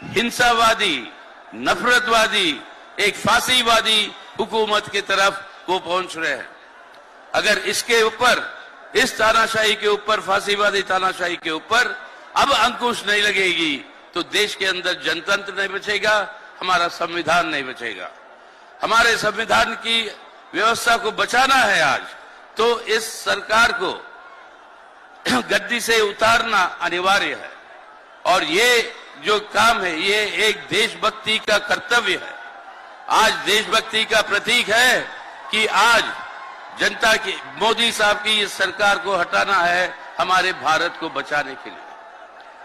हिंसावादी, नफरतवादी, एक फांसीवादी हुकूमत की तरफ वो पहुंच रहे हैं। अगर इसके ऊपर, इस तानाशाही के ऊपर, फांसीवादी तानाशाही के ऊपर अब अंकुश नहीं लगेगी तो देश के अंदर जनतंत्र नहीं बचेगा, हमारा संविधान नहीं बचेगा। हमारे संविधान की व्यवस्था को बचाना है आज, तो इस सरकार को गद्दी से उतारना अनिवार्य है। और ये जो काम है, ये एक देशभक्ति का कर्तव्य है। आज देशभक्ति का प्रतीक है कि आज जनता की, मोदी साहब की इस सरकार को हटाना है हमारे भारत को बचाने के लिए।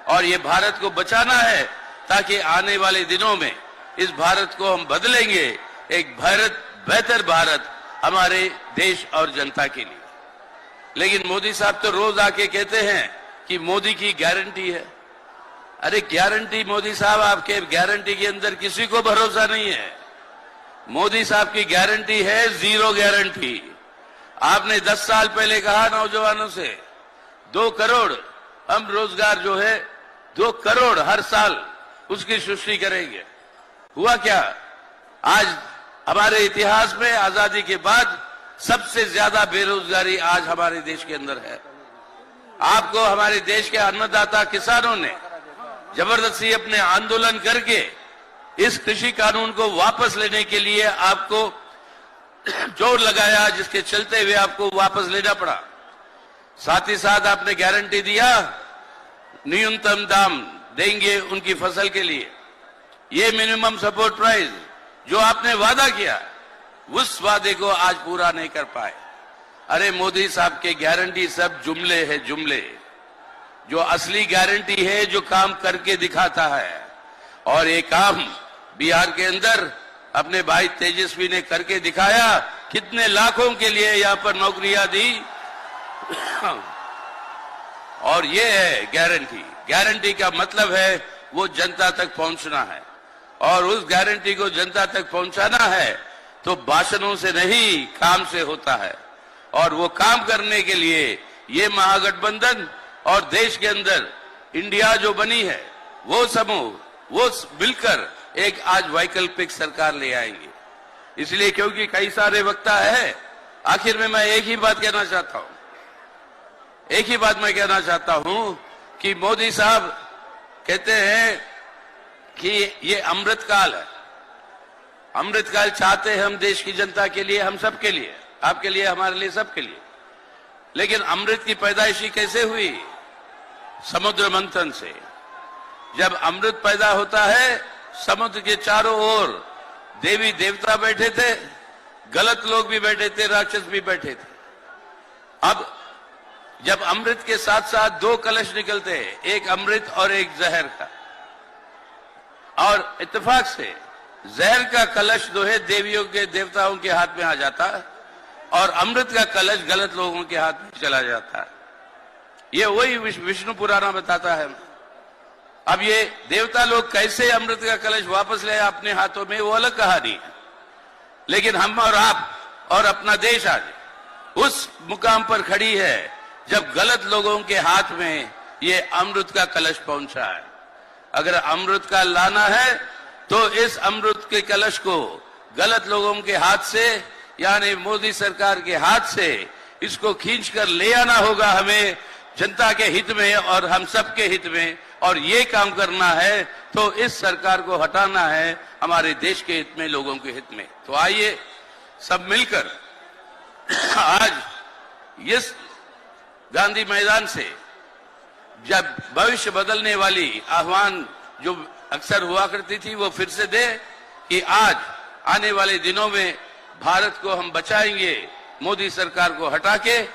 और ये भारत को बचाना है ताकि आने वाले दिनों में इस भारत को हम बदलेंगे, एक बेहतर भारत हमारे देश और जनता के लिए। लेकिन मोदी साहब तो रोज आके कहते हैं कि मोदी की गारंटी है। अरे गारंटी मोदी साहब, आपके गारंटी के अंदर किसी को भरोसा नहीं है। मोदी साहब की गारंटी है जीरो गारंटी। आपने 10 साल पहले कहा नौजवानों से 2 करोड़ हम रोजगार जो है 2 करोड़ हर साल उसकी सृष्टि करेंगे। हुआ क्या? आज हमारे इतिहास में आजादी के बाद सबसे ज्यादा बेरोजगारी आज हमारे देश के अंदर है। आपको हमारे देश के अन्नदाता किसानों ने जबरदस्ती अपने आंदोलन करके इस कृषि कानून को वापस लेने के लिए आपको जोर लगाया, जिसके चलते हुए आपको वापस लेना पड़ा। साथ ही साथ आपने गारंटी दिया न्यूनतम दाम देंगे उनकी फसल के लिए। ये मिनिमम सपोर्ट प्राइस जो आपने वादा किया, उस वादे को आज पूरा नहीं कर पाए। अरे मोदी साहब के गारंटी सब जुमले है, जुमले। जो असली गारंटी है, जो काम करके दिखाता है। और ये काम बिहार के अंदर अपने भाई तेजस्वी ने करके दिखाया। कितने लाखों के लिए यहां पर नौकरियां दी। और ये है गारंटी। गारंटी का मतलब है वो जनता तक पहुंचना है। और उस गारंटी को जनता तक पहुंचाना है तो भाषणों से नहीं, काम से होता है। और वो काम करने के लिए ये महागठबंधन और देश के अंदर इंडिया जो बनी है, वो समूह, वो मिलकर एक आज वैकल्पिक सरकार ले आएंगे। इसलिए क्योंकि कई सारे वक्ता है, आखिर में मैं एक ही बात कहना चाहता हूं, एक ही बात मैं कहना चाहता हूं कि मोदी साहब कहते हैं कि ये अमृतकाल है। अमृतकाल चाहते हैं हम देश की जनता के लिए, हम सबके लिए, आपके लिए, हमारे लिए, सबके लिए। लेकिन अमृत की पैदाइशी कैसे हुई? समुद्र मंथन से। जब अमृत पैदा होता है, समुद्र के चारों ओर देवी देवता बैठे थे, गलत लोग भी बैठे थे, राक्षस भी बैठे थे। अब जब अमृत के साथ साथ 2 कलश निकलते हैं, एक अमृत और एक जहर का, और इत्तेफाक से जहर का कलश जो है देवियों के, देवताओं के हाथ में आ जाता है और अमृत का कलश गलत लोगों के हाथ में चला जाता है। ये वही विष्णु पुराण बताता है। अब ये देवता लोग कैसे अमृत का कलश वापस ले अपने हाथों में, वो अलग कहानी है। लेकिन हम और आप और अपना देश आज उस मुकाम पर खड़ी है जब गलत लोगों के हाथ में ये अमृत का कलश पहुंचा है। अगर अमृत का लाना है तो इस अमृत के कलश को गलत लोगों के हाथ से, यानी मोदी सरकार के हाथ से इसको खींचकर ले आना होगा हमें, जनता के हित में और हम सब के हित में, और ये काम करना है तो इस सरकार को हटाना है हमारे देश के हित में, लोगों के हित में। तो आइए सब मिलकर आज इस गांधी मैदान से जब भविष्य बदलने वाली आह्वान जो अक्सर हुआ करती थी वो फिर से दे कि आज आने वाले दिनों में भारत को हम बचाएंगे मोदी सरकार को हटा के,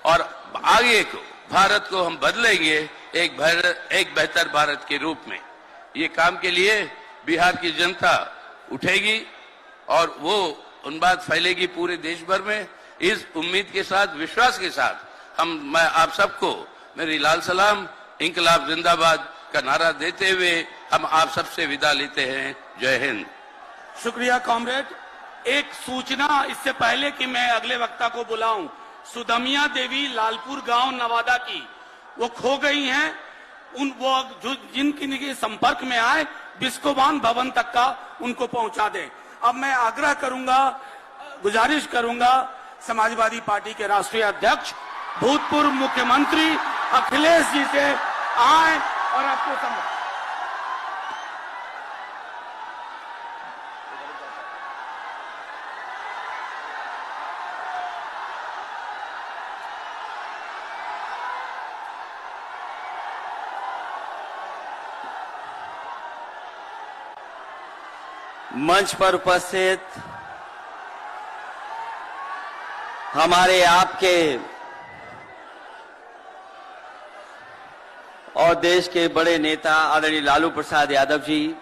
और आगे को भारत को हम बदलेंगे एक बेहतर भारत के रूप में। ये काम के लिए बिहार की जनता उठेगी और वो उन बात फैलेगी पूरे देश भर में। इस उम्मीद के साथ, विश्वास के साथ मैं आप सबको मेरी लाल सलाम, इंकलाब जिंदाबाद का नारा देते हुए हम आप सबसे विदा लेते हैं। जय हिंद। शुक्रिया कॉमरेड। एक सूचना इससे पहले कि मैं अगले वक्ता को बुलाऊं, सुदमिया देवी लालपुर गांव नवादा की, वो खो गई हैं। जो जिनके संपर्क में आए बिस्कोबान भवन तक का उनको पहुंचा दें। अब मैं आग्रह करूंगा, गुजारिश करूंगा समाजवादी पार्टी के राष्ट्रीय अध्यक्ष भूतपूर्व मुख्यमंत्री अखिलेश जी से आए और आपको संबोधित। मंच पर उपस्थित हमारे आपके और देश के बड़े नेता आदरणीय लालू प्रसाद यादव जी,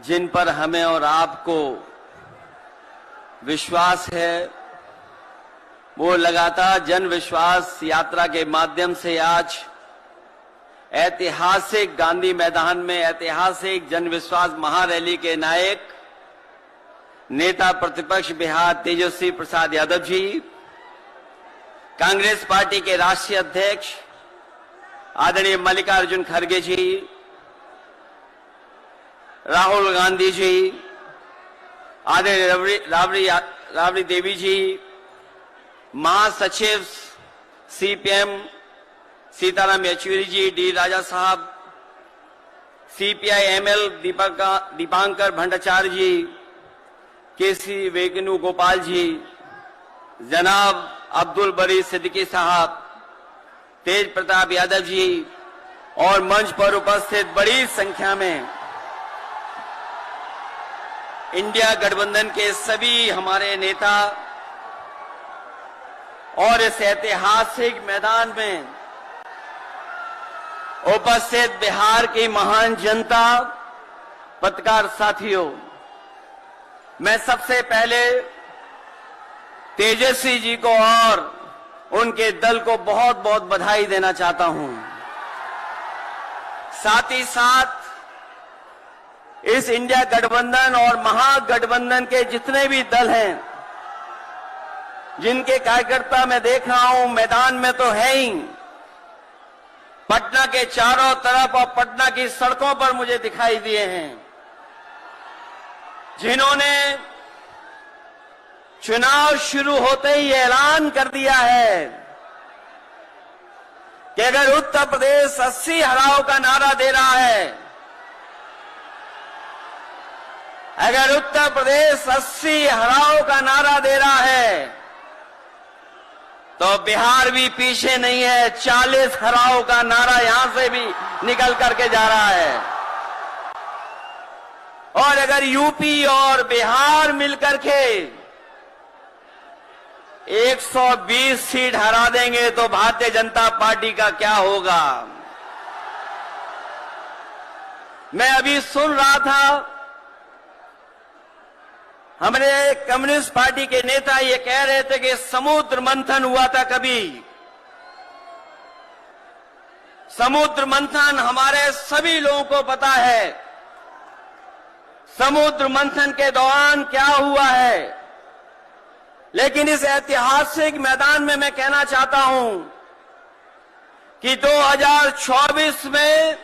जिन पर हमें और आपको विश्वास है, वो लगातार जन विश्वास यात्रा के माध्यम से आज ऐतिहासिक गांधी मैदान में ऐतिहासिक जन विश्वास महारैली के नायक नेता प्रतिपक्ष बिहार तेजस्वी प्रसाद यादव जी, कांग्रेस पार्टी के राष्ट्रीय अध्यक्ष आदरणीय मल्लिकार्जुन खड़गे जी, राहुल गांधी जी, आदरणीय राबड़ी देवी जी, महासचिव सीपीएम सीताराम येचुरी जी, डी राजा साहब, सीपीआई एमएल दीपांकर भट्टाचार्य जी, केसी वेणुगोपाल जी, जनाब अब्दुल बरी सिद्दीकी साहब, तेज प्रताप यादव जी और मंच पर उपस्थित बड़ी संख्या में इंडिया गठबंधन के सभी हमारे नेता और इस ऐतिहासिक मैदान में उपस्थित बिहार की महान जनता, पत्रकार साथियों, मैं सबसे पहले तेजस्वी जी को और उनके दल को बहुत बहुत बधाई देना चाहता हूं। साथ ही साथ इस इंडिया गठबंधन और महागठबंधन के जितने भी दल हैं, जिनके कार्यकर्ता मैं देख रहा हूं मैदान में तो है ही, पटना के चारों तरफ और पटना की सड़कों पर मुझे दिखाई दिए हैं, जिन्होंने चुनाव शुरू होते ही ऐलान कर दिया है कि अगर उत्तर प्रदेश 80 हराओ का नारा दे रहा है, अगर उत्तर प्रदेश 80 हराओ का नारा दे रहा है तो बिहार भी पीछे नहीं है, 40 हराओ का नारा यहां से भी निकल करके जा रहा है। और अगर यूपी और बिहार मिलकर के 120 सीट हरा देंगे तो भारतीय जनता पार्टी का क्या होगा। मैं अभी सुन रहा था, हमारे कम्युनिस्ट पार्टी के नेता ये कह रहे थे कि समुद्र मंथन हुआ था कभी। समुद्र मंथन हमारे सभी लोगों को पता है, समुद्र मंथन के दौरान क्या हुआ है। लेकिन इस ऐतिहासिक मैदान में मैं कहना चाहता हूं कि 2024 में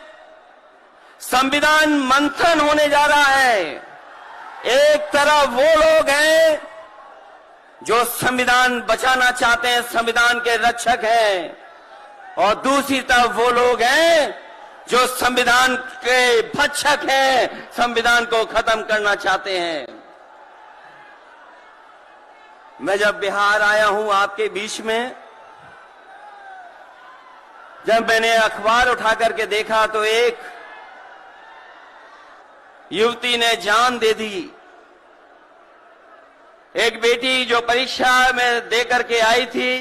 संविधान मंथन होने जा रहा है। एक तरफ वो लोग हैं जो संविधान बचाना चाहते हैं, संविधान के रक्षक हैं, और दूसरी तरफ वो लोग हैं जो संविधान के भक्षक हैं, संविधान को खत्म करना चाहते हैं। मैं जब बिहार आया हूं आपके बीच में, जब मैंने अखबार उठा करके देखा तो एक युवती ने जान दे दी। एक बेटी जो परीक्षा में दे करके आई थी,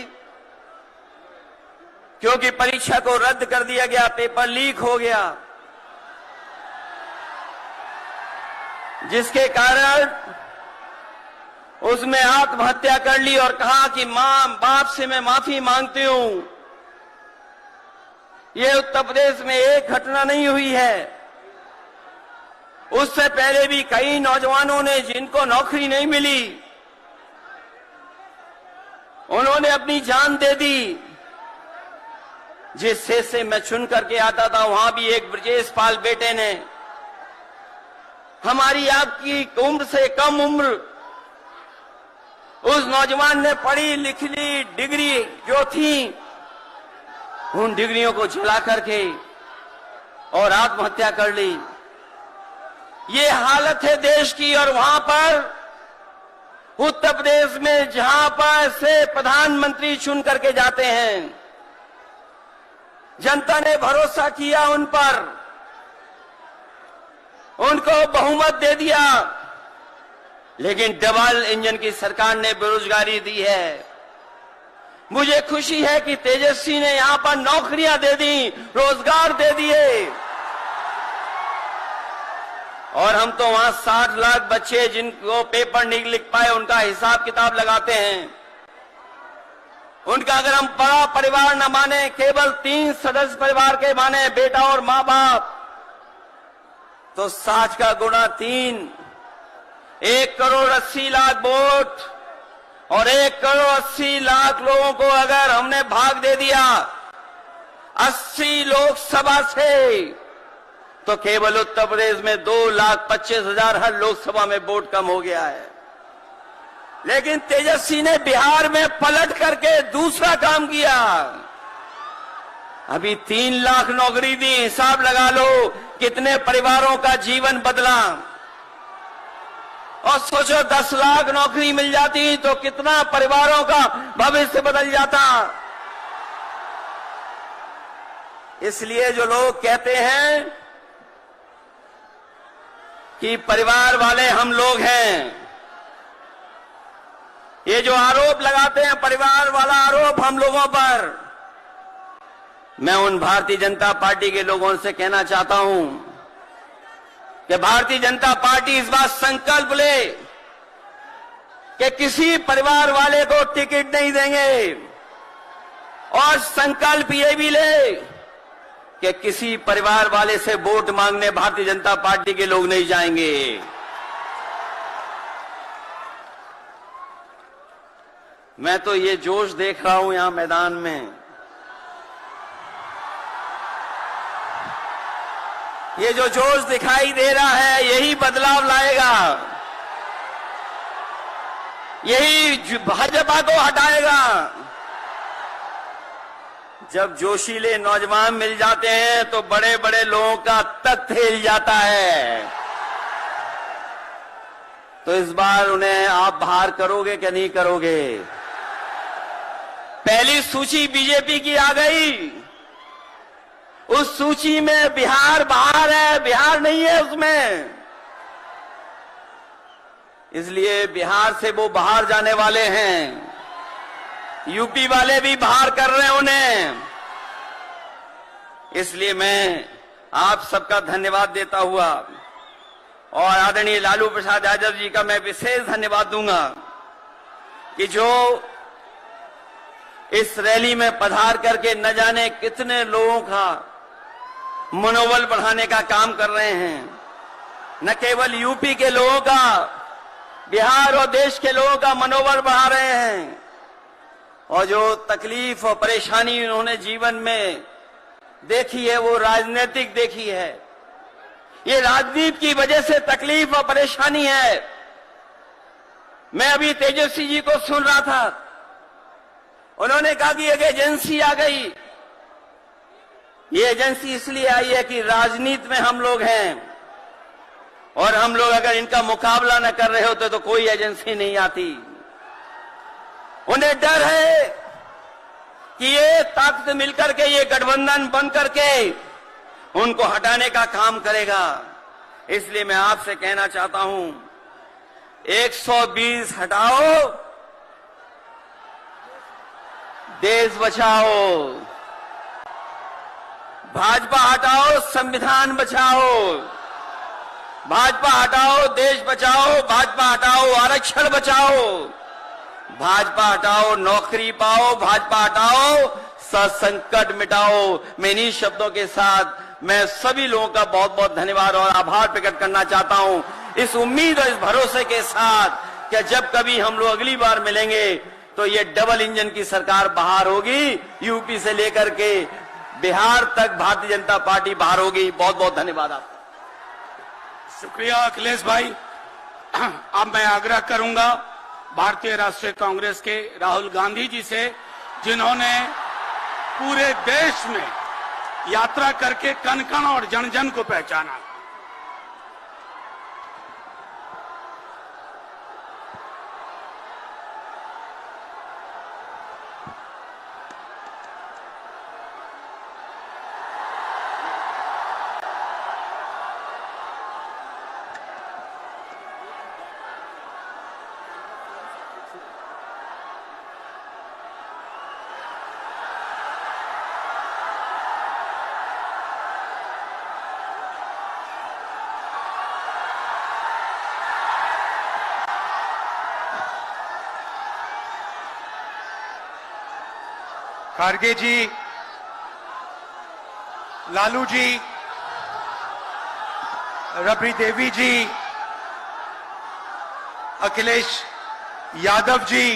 क्योंकि परीक्षा को रद्द कर दिया गया, पेपर लीक हो गया, जिसके कारण उसने आत्महत्या कर ली और कहा कि मां बाप से मैं माफी मांगती हूं। ये उत्तर प्रदेश में एक घटना नहीं हुई है, उससे पहले भी कई नौजवानों ने, जिनको नौकरी नहीं मिली, उन्होंने अपनी जान दे दी। जिस शेष से मैं चुन करके आता था, वहां भी एक ब्रजेश पाल बेटे ने, हमारी आपकी उम्र से कम उम्र, उस नौजवान ने पढ़ी लिख ली डिग्री जो थी, उन डिग्रियों को जला करके और आत्महत्या कर ली। ये हालत है देश की। और वहां पर उत्तर प्रदेश में जहां पर से प्रधानमंत्री चुन करके जाते हैं, जनता ने भरोसा किया उन पर, उनको बहुमत दे दिया, लेकिन डबल इंजन की सरकार ने बेरोजगारी दी है। मुझे खुशी है कि तेजस्वी ने यहां पर नौकरियां दे दी, रोजगार दे दिए, और हम तो वहां 60 लाख बच्चे जिनको पेपर नहीं लिख पाए, उनका हिसाब किताब लगाते हैं। उनका अगर हम बड़ा परिवार न माने, केवल 3 सदस्य परिवार के माने, बेटा और मां बाप, तो 60 का गुणा 3, 1,80,00,000 वोट और 1,80,00,000 लोगों को अगर हमने भाग दे दिया 80 लोकसभा से, तो केवल उत्तर प्रदेश में 2,25,000 हर लोकसभा में वोट कम हो गया है। लेकिन तेजस्वी ने बिहार में पलट करके दूसरा काम किया। अभी 3 लाख नौकरी दी, हिसाब लगा लो कितने परिवारों का जीवन बदला। और सोचो 10 लाख नौकरी मिल जाती तो कितना परिवारों का भविष्य बदल जाता। इसलिए जो लोग कहते हैं कि परिवार वाले हम लोग हैं, ये जो आरोप लगाते हैं परिवार वाला आरोप हम लोगों पर, मैं उन भारतीय जनता पार्टी के लोगों से कहना चाहता हूं कि भारतीय जनता पार्टी इस बात संकल्प ले कि किसी परिवार वाले को टिकट नहीं देंगे, और संकल्प ये भी ले कि किसी परिवार वाले से वोट मांगने भारतीय जनता पार्टी के लोग नहीं जाएंगे। मैं तो ये जोश देख रहा हूं यहां मैदान में, ये जो जोश दिखाई दे रहा है यही बदलाव लाएगा, यही भाजपा को हटाएगा। जब जोशीले नौजवान मिल जाते हैं तो बड़े बड़े लोगों का तख्त हिल जाता है। तो इस बार उन्हें आप बाहर करोगे कि नहीं करोगे? पहली सूची बीजेपी की आ गई, उस सूची में बिहार बाहर है, बिहार नहीं है उसमें। इसलिए बिहार से वो बाहर जाने वाले हैं, यूपी वाले भी बाहर कर रहे हैं उन्हें। इसलिए मैं आप सबका धन्यवाद देता हुआ और आदरणीय लालू प्रसाद यादव जी का मैं विशेष धन्यवाद दूंगा कि जो इस रैली में पधार करके न जाने कितने लोगों का मनोबल बढ़ाने का काम कर रहे हैं। न केवल यूपी के लोगों का, बिहार और देश के लोगों का मनोबल बढ़ा रहे हैं, और जो तकलीफ और परेशानी उन्होंने जीवन में देखी है वो राजनीतिक देखी है। ये राजनीति की वजह से तकलीफ और परेशानी है। मैं अभी तेजस्वी जी को सुन रहा था, उन्होंने कहा कि एक एजेंसी आ गई। ये एजेंसी इसलिए आई है कि राजनीति में हम लोग हैं और हम लोग अगर इनका मुकाबला न कर रहे होते तो कोई एजेंसी नहीं आती। उन्हें डर है कि ये ताकत मिलकर के, ये गठबंधन बन करके उनको हटाने का काम करेगा। इसलिए मैं आपसे कहना चाहता हूं, 120 हटाओ, देश बचाओ। भाजपा हटाओ, संविधान बचाओ। भाजपा हटाओ, देश बचाओ। भाजपा हटाओ, आरक्षण बचाओ। भाजपा हटाओ, नौकरी पाओ। भाजपा हटाओ, संकट मिटाओ। मैं इन्हीं शब्दों के साथ मैं सभी लोगों का बहुत बहुत धन्यवाद और आभार प्रकट करना चाहता हूं, इस उम्मीद और इस भरोसे के साथ कि जब कभी हम लोग अगली बार मिलेंगे तो ये डबल इंजन की सरकार बाहर होगी। यूपी से लेकर के बिहार तक भारतीय जनता पार्टी बाहर होगी। बहुत बहुत धन्यवाद आपका। शुक्रिया अखिलेश भाई। अब मैं आग्रह करूंगा भारतीय राष्ट्रीय कांग्रेस के राहुल गांधी जी से, जिन्होंने पूरे देश में यात्रा करके कण कण और जन जन को पहचाना। खारगे जी, लालू जी, रबड़ी देवी जी, अखिलेश यादव जी,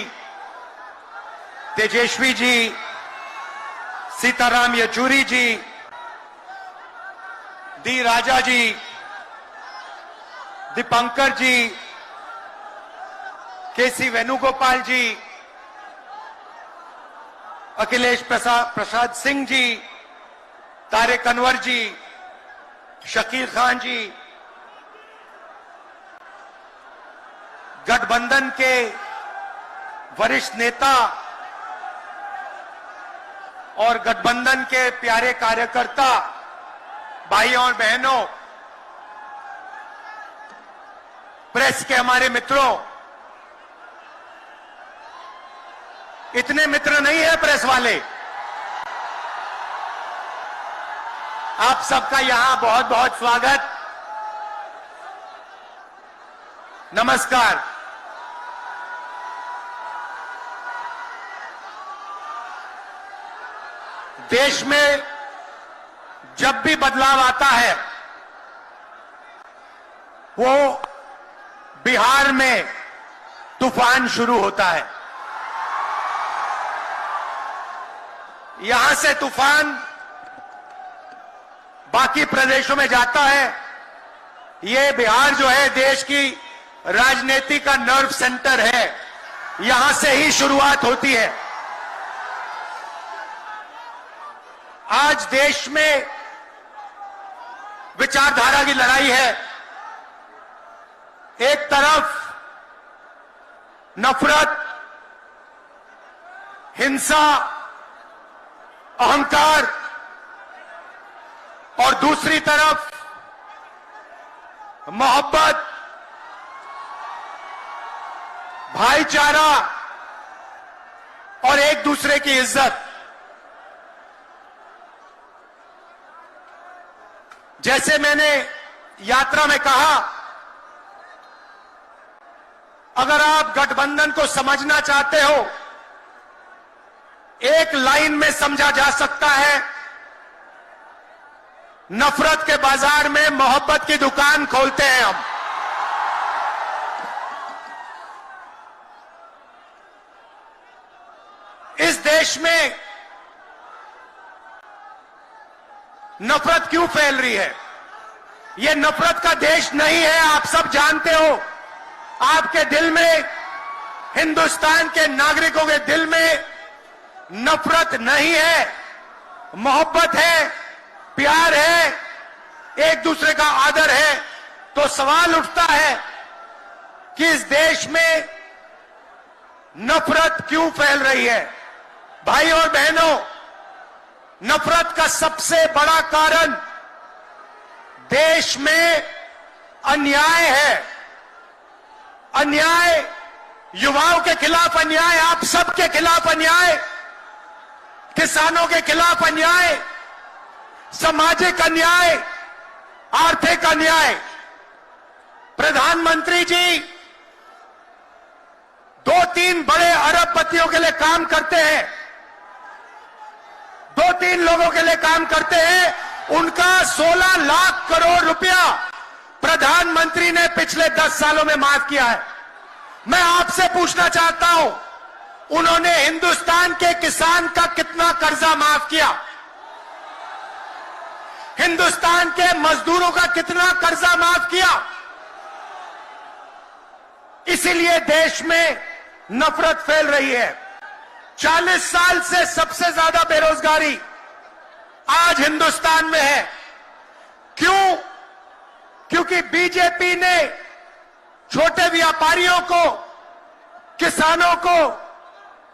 तेजस्वी जी, सीताराम येचुरी जी, डी राजा जी, दीपंकर जी, केसी वेणुगोपाल जी, अखिलेश प्रसाद सिंह जी, तारिक अनवर जी, शकील खान जी, गठबंधन के वरिष्ठ नेता और गठबंधन के प्यारे कार्यकर्ता, भाइयों और बहनों, प्रेस के हमारे मित्रों, इतने मित्र नहीं है प्रेस वाले। आप सबका यहां बहुत बहुत स्वागत, नमस्कार। देश में जब भी बदलाव आता है वो बिहार में तूफान शुरू होता है। यहां से तूफान बाकी प्रदेशों में जाता है। ये बिहार जो है देश की राजनीति का नर्व सेंटर है, यहां से ही शुरुआत होती है। आज देश में विचारधारा की लड़ाई है। एक तरफ नफरत, हिंसा, अहंकार और दूसरी तरफ मोहब्बत, भाईचारा और एक दूसरे की इज्जत। जैसे मैंने यात्रा में कहा, अगर आप गठबंधन को समझना चाहते हो, एक लाइन में समझा जा सकता है, नफरत के बाजार में मोहब्बत की दुकान खोलते हैं हम। इस देश में नफरत क्यों फैल रही है? ये नफरत का देश नहीं है, आप सब जानते हो। आपके दिल में, हिंदुस्तान के नागरिकों के दिल में नफरत नहीं है, मोहब्बत है, प्यार है, एक दूसरे का आदर है। तो सवाल उठता है कि इस देश में नफरत क्यों फैल रही है? भाई और बहनों, नफरत का सबसे बड़ा कारण देश में अन्याय है। अन्याय, युवाओं के खिलाफ अन्याय, आप सबके खिलाफ अन्याय, किसानों के खिलाफ अन्याय, सामाजिक अन्याय, आर्थिक अन्याय। प्रधानमंत्री जी 2-3 बड़े अरबपतियों के लिए काम करते हैं, 2-3 लोगों के लिए काम करते हैं। उनका 16 लाख करोड़ रुपया प्रधानमंत्री ने पिछले 10 सालों में माफ किया है। मैं आपसे पूछना चाहता हूं, उन्होंने हिंदुस्तान के किसान का कितना कर्जा माफ किया? हिंदुस्तान के मजदूरों का कितना कर्जा माफ किया? इसीलिए देश में नफरत फैल रही है। 40 साल से सबसे ज्यादा बेरोजगारी आज हिंदुस्तान में है। क्यों? क्योंकि बीजेपी ने छोटे व्यापारियों को, किसानों को,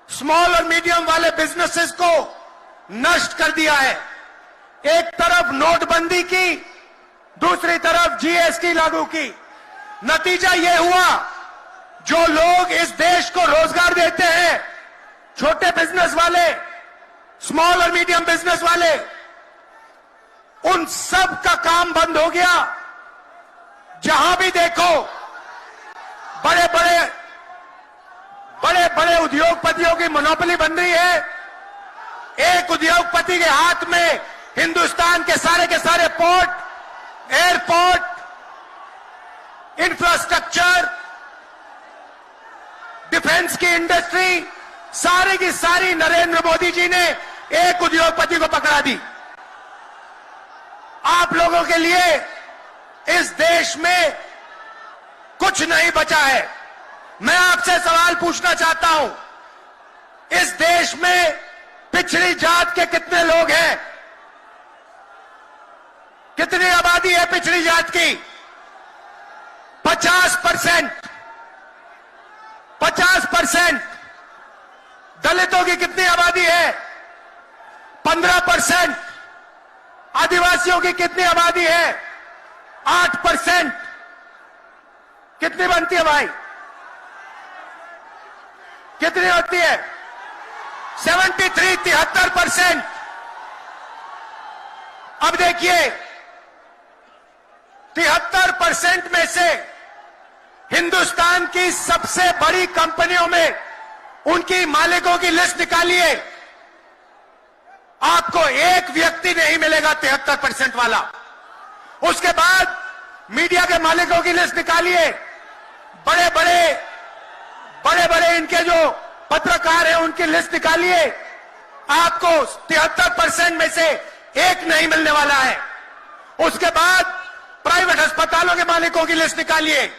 स्मॉल और मीडियम वाले बिजनेसेस को नष्ट कर दिया है। एक तरफ नोटबंदी की, दूसरी तरफ जीएसटी लागू की। नतीजा यह हुआ, जो लोग इस देश को रोजगार देते हैं, छोटे बिजनेस वाले, स्मॉल और मीडियम बिजनेस वाले, उन सब का काम बंद हो गया। जहां भी देखो बड़े बड़े उद्योगपतियों की मोनोपोली बन रही है। एक उद्योगपति के हाथ में हिंदुस्तान के सारे पोर्ट, एयरपोर्ट, इंफ्रास्ट्रक्चर, डिफेंस की इंडस्ट्री, सारी की सारी नरेंद्र मोदी जी ने एक उद्योगपति को पकड़ा दी। आप लोगों के लिए इस देश में कुछ नहीं बचा है। मैं आपसे सवाल पूछना चाहता हूं, इस देश में पिछड़ी जात के कितने लोग हैं? कितनी आबादी है पिछड़ी जात की? 50%। 50%। दलितों की कितनी आबादी है? 15%। आदिवासियों की कितनी आबादी है? 8%। कितनी बनती है भाई? कितनी होती है? 73% अब देखिए, 73% में से हिंदुस्तान की सबसे बड़ी कंपनियों में उनकी मालिकों की लिस्ट निकालिए, आपको एक व्यक्ति नहीं मिलेगा 73% वाला। उसके बाद मीडिया के मालिकों की लिस्ट निकालिए, बड़े बड़े इनके जो पत्रकार हैं उनकी लिस्ट निकालिए, आपको 73% में से एक नहीं मिलने वाला है। उसके बाद प्राइवेट अस्पतालों के मालिकों की लिस्ट निकालिए,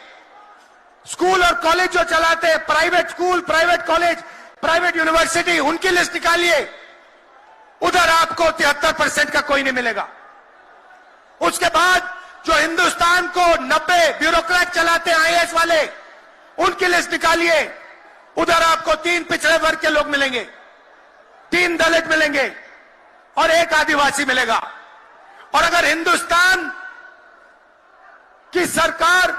स्कूल और कॉलेज जो चलाते हैं, private school, private college, private university, उनकी लिस्ट निकालिए, उधर आपको 73% का कोई नहीं मिलेगा। उसके बाद जो हिंदुस्तान को 90 ब्यूरोक्रेट चलाते हैं, आईएएस वाले, उनकी लिस्ट निकालिए, उधर आपको 3 पिछड़े वर्ग के लोग मिलेंगे, 3 दलित मिलेंगे और 1 आदिवासी मिलेगा। और अगर हिंदुस्तान की सरकार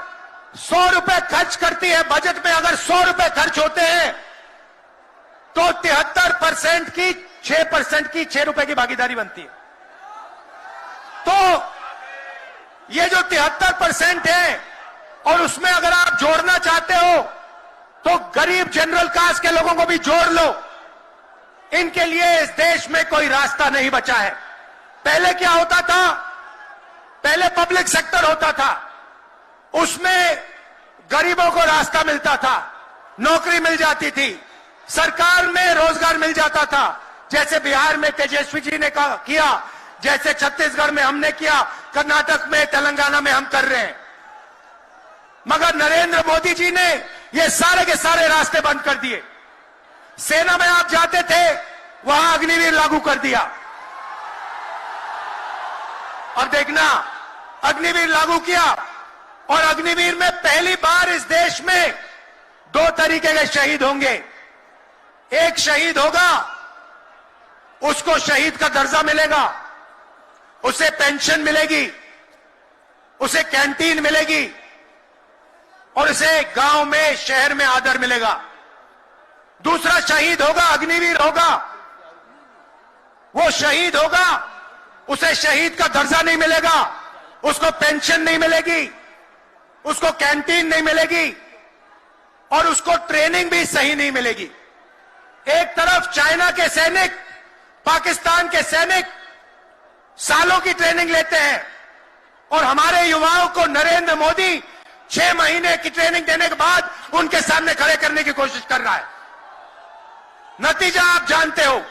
100 रुपए खर्च करती है, बजट में अगर 100 रुपए खर्च होते हैं, तो 73% की 6% की 6 रुपए की भागीदारी बनती है। तो ये जो 73% है, और उसमें अगर आप जोड़ना चाहते हो तो गरीब जनरल कास्ट के लोगों को भी जोड़ लो। इनके लिए इस देश में कोई रास्ता नहीं बचा है। पहले क्या होता था? पहले पब्लिक सेक्टर होता था, उसमें गरीबों को रास्ता मिलता था, नौकरी मिल जाती थी, सरकार में रोजगार मिल जाता था। जैसे बिहार में तेजस्वी जी ने किया, जैसे छत्तीसगढ़ में हमने किया, कर्नाटक में, तेलंगाना में हम कर रहे हैं। मगर नरेंद्र मोदी जी ने ये सारे के सारे रास्ते बंद कर दिए। सेना में आप जाते थे, वहां अग्निवीर लागू कर दिया। अब देखना, अग्निवीर लागू किया और अग्निवीर में पहली बार इस देश में 2 तरीके के शहीद होंगे। एक शहीद होगा, उसको शहीद का दर्जा मिलेगा, उसे पेंशन मिलेगी, उसे कैंटीन मिलेगी और उसे गांव में, शहर में आदर मिलेगा। दूसरा शहीद होगा, अग्निवीर होगा, वो शहीद होगा, उसे शहीद का दर्जा नहीं मिलेगा, उसको पेंशन नहीं मिलेगी, उसको कैंटीन नहीं मिलेगी और उसको ट्रेनिंग भी सही नहीं मिलेगी। एक तरफ चाइना के सैनिक, पाकिस्तान के सैनिक सालों की ट्रेनिंग लेते हैं और हमारे युवाओं को नरेंद्र मोदी 6 महीने की ट्रेनिंग देने के बाद उनके सामने खड़े करने की कोशिश कर रहा है। नतीजा आप जानते हो।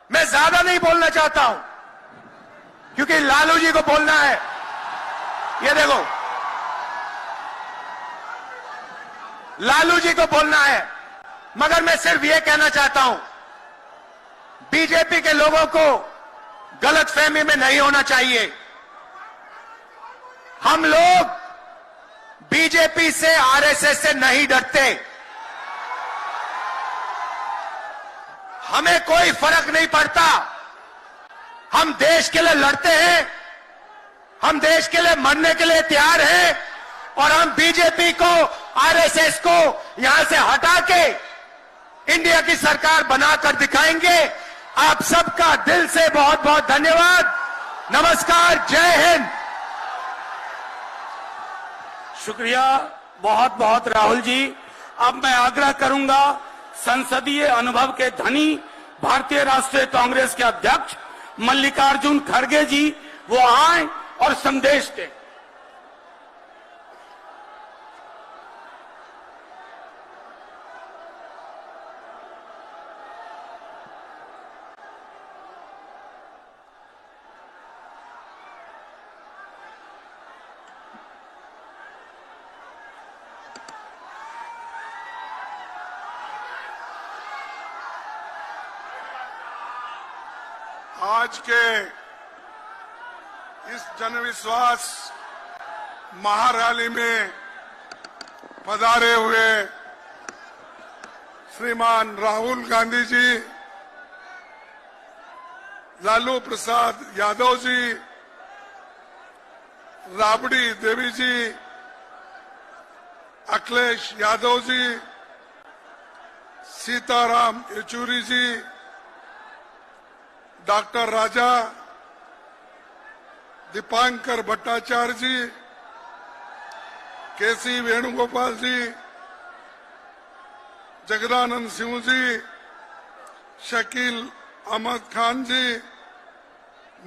मैं ज्यादा नहीं बोलना चाहता हूं क्योंकि लालू जी को बोलना है। ये देखो, लालू जी को बोलना है, मगर मैं सिर्फ ये कहना चाहता हूं, बीजेपी के लोगों को गलतफहमी में नहीं होना चाहिए। हम लोग बीजेपी से, आरएसएस से नहीं डरते। हमें कोई फर्क नहीं पड़ता। हम देश के लिए लड़ते हैं, हम देश के लिए मरने के लिए तैयार हैं और हम बीजेपी को, आरएसएस को यहां से हटा के इंडिया की सरकार बनाकर दिखाएंगे। आप सबका दिल से बहुत बहुत धन्यवाद। नमस्कार, जय हिंद। शुक्रिया बहुत बहुत राहुल जी। अब मैं आग्रह करूंगा संसदीय अनुभव के धनी भारतीय राष्ट्रीय कांग्रेस के अध्यक्ष मल्लिकार्जुन खड़गे जी वो आए और संदेश दें। आज के इस जनविश्वास महारैली में पधारे हुए श्रीमान राहुल गांधी जी, लालू प्रसाद यादव जी, राबड़ी देवी जी, अखिलेश यादव जी, सीताराम येचुरी जी, डॉक्टर राजा, दीपांकर भट्टाचार्य जी, केसी वेणुगोपाल जी, जगदानंद सिंह जी, शकील अहमद खान जी,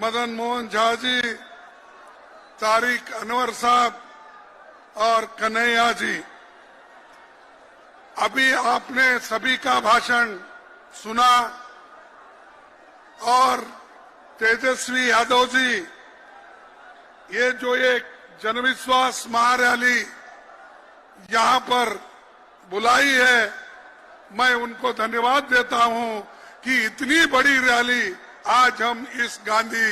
मदन मोहन झा जी, तारिक अनवर साहब और कन्हैया जी। अभी आपने सभी का भाषण सुना और तेजस्वी यादव जी, ये जो एक जनविश्वास महारैली यहां पर बुलाई है, मैं उनको धन्यवाद देता हूं कि इतनी बड़ी रैली आज हम इस गांधी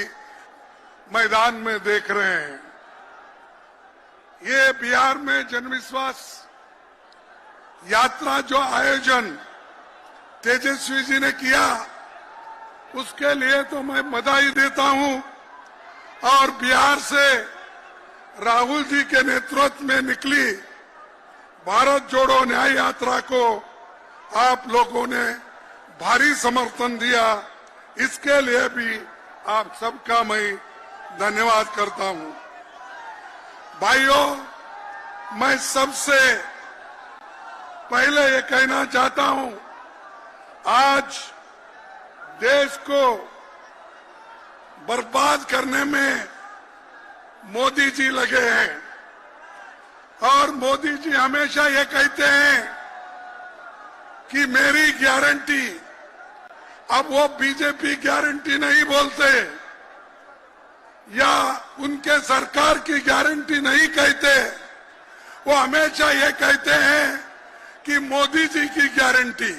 मैदान में देख रहे हैं। ये बिहार में जनविश्वास यात्रा जो आयोजन तेजस्वी जी ने किया, उसके लिए तो मैं बधाई देता हूं और बिहार से राहुल जी के नेतृत्व में निकली भारत जोड़ो न्याय यात्रा को आप लोगों ने भारी समर्थन दिया, इसके लिए भी आप सबका मैं धन्यवाद करता हूं। भाइयों, मैं सबसे पहले ये कहना चाहता हूं, आज देश को बर्बाद करने में मोदी जी लगे हैं और मोदी जी हमेशा ये कहते हैं कि मेरी गारंटी। अब वो बीजेपी गारंटी नहीं बोलते, या उनके सरकार की गारंटी नहीं कहते, वो हमेशा ये कहते हैं कि मोदी जी की गारंटी।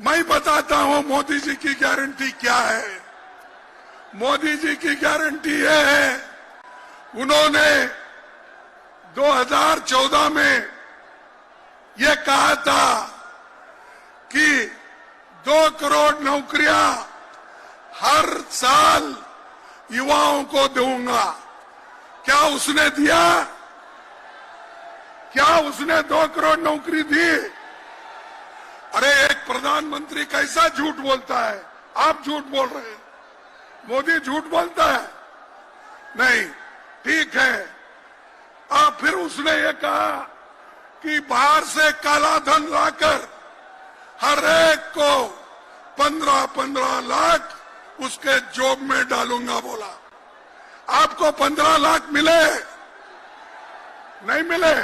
मैं बताता हूं मोदी जी की गारंटी क्या है। मोदी जी की गारंटी ये है, उन्होंने 2014 में ये कहा था कि 2 करोड़ नौकरियां हर साल युवाओं को दूंगा। क्या उसने दिया? क्या उसने 2 करोड़ नौकरी दी? अरे एक प्रधानमंत्री कैसा झूठ बोलता है? आप झूठ बोल रहे हैं, मोदी झूठ बोलता है? नहीं, ठीक है। फिर उसने ये कहा कि बाहर से काला धन लाकर हर एक को 15-15 लाख उसके जॉब में डालूंगा बोला। आपको 15 लाख मिले? नहीं मिले।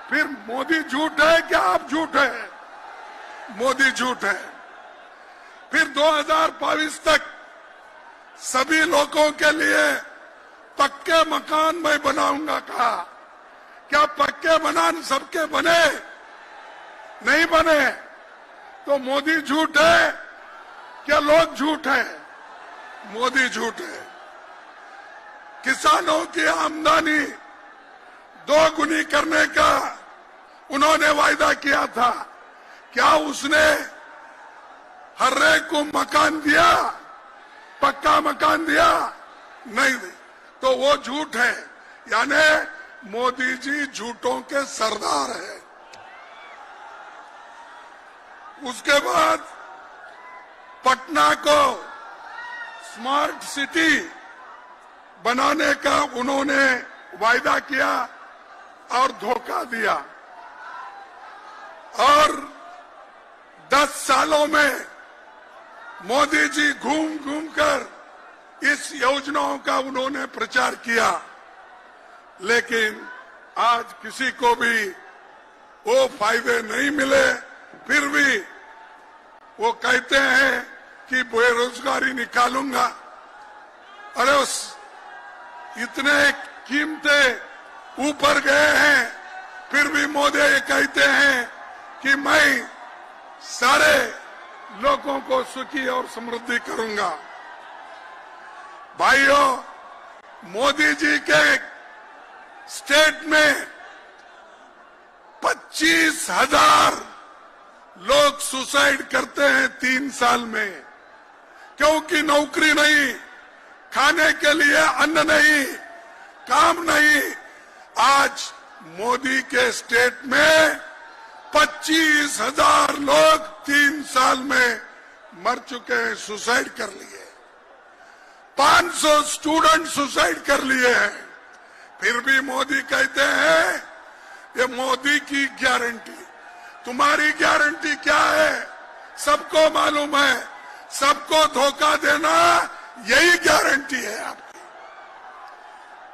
फिर मोदी झूठ है क्या आप झूठ है? मोदी झूठ है। फिर 2022 तक सभी लोगों के लिए पक्के मकान मैं बनाऊंगा कहा। क्या पक्के मकान सबके बने? नहीं बने। तो मोदी झूठ है क्या लोग झूठ है? मोदी झूठ है। किसानों की आमदनी 2 गुनी करने का उन्होंने वायदा किया था। क्या उसने हर एक को मकान दिया? पक्का मकान दिया? नहीं। तो वो झूठ है। यानी मोदी जी झूठों के सरदार है। उसके बाद पटना को स्मार्ट सिटी बनाने का उन्होंने वायदा किया और धोखा दिया। और 10 सालों में मोदी जी घूम घूम कर इस योजनाओं का उन्होंने प्रचार किया, लेकिन आज किसी को भी वो फायदे नहीं मिले। फिर भी वो कहते हैं कि बेरोजगारी निकालूंगा। अरे उस इतने कीमतें ऊपर गए हैं, फिर भी मोदी ये कहते हैं कि मैं सारे लोगों को सुखी और समृद्धि करूंगा। भाइयों, मोदी जी के स्टेट में 25,000 लोग सुसाइड करते हैं 3 साल में, क्योंकि नौकरी नहीं, खाने के लिए अन्न नहीं, काम नहीं। आज मोदी के स्टेट में 25,000 लोग 3 साल में मर चुके हैं, सुसाइड कर लिए। 500 स्टूडेंट सुसाइड कर लिए हैं। फिर भी मोदी कहते हैं ये मोदी की गारंटी। तुम्हारी गारंटी क्या है? सबको मालूम है, सबको धोखा देना यही गारंटी है आपकी।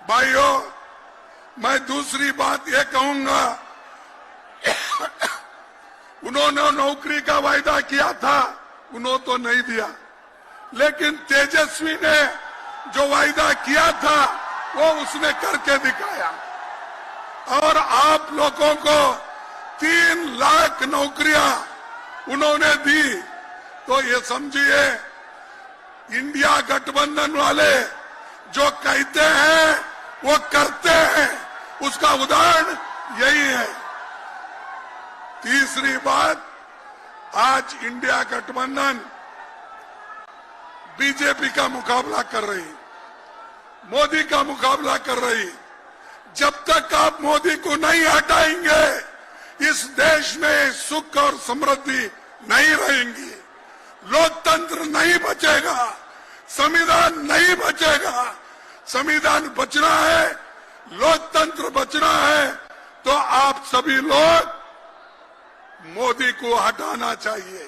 भाइयों, मैं दूसरी बात ये कहूंगा, उन्होंने नौकरी का वायदा किया था, उन्होंने तो नहीं दिया, लेकिन तेजस्वी ने जो वायदा किया था वो उसने करके दिखाया। और आप लोगों को 3 लाख नौकरियां उन्होंने दी। तो ये समझिए, इंडिया गठबंधन वाले जो कहते हैं वो करते हैं, उसका उदाहरण यही है। तीसरी बात, आज इंडिया गठबंधन बीजेपी का मुकाबला कर रही, मोदी का मुकाबला कर रही। जब तक आप मोदी को नहीं हटाएंगे, इस देश में सुख और समृद्धि नहीं रहेंगी, लोकतंत्र नहीं बचेगा, संविधान नहीं बचेगा। संविधान बचना है, लोकतंत्र बचना है, तो आप सभी लोग मोदी को हटाना चाहिए,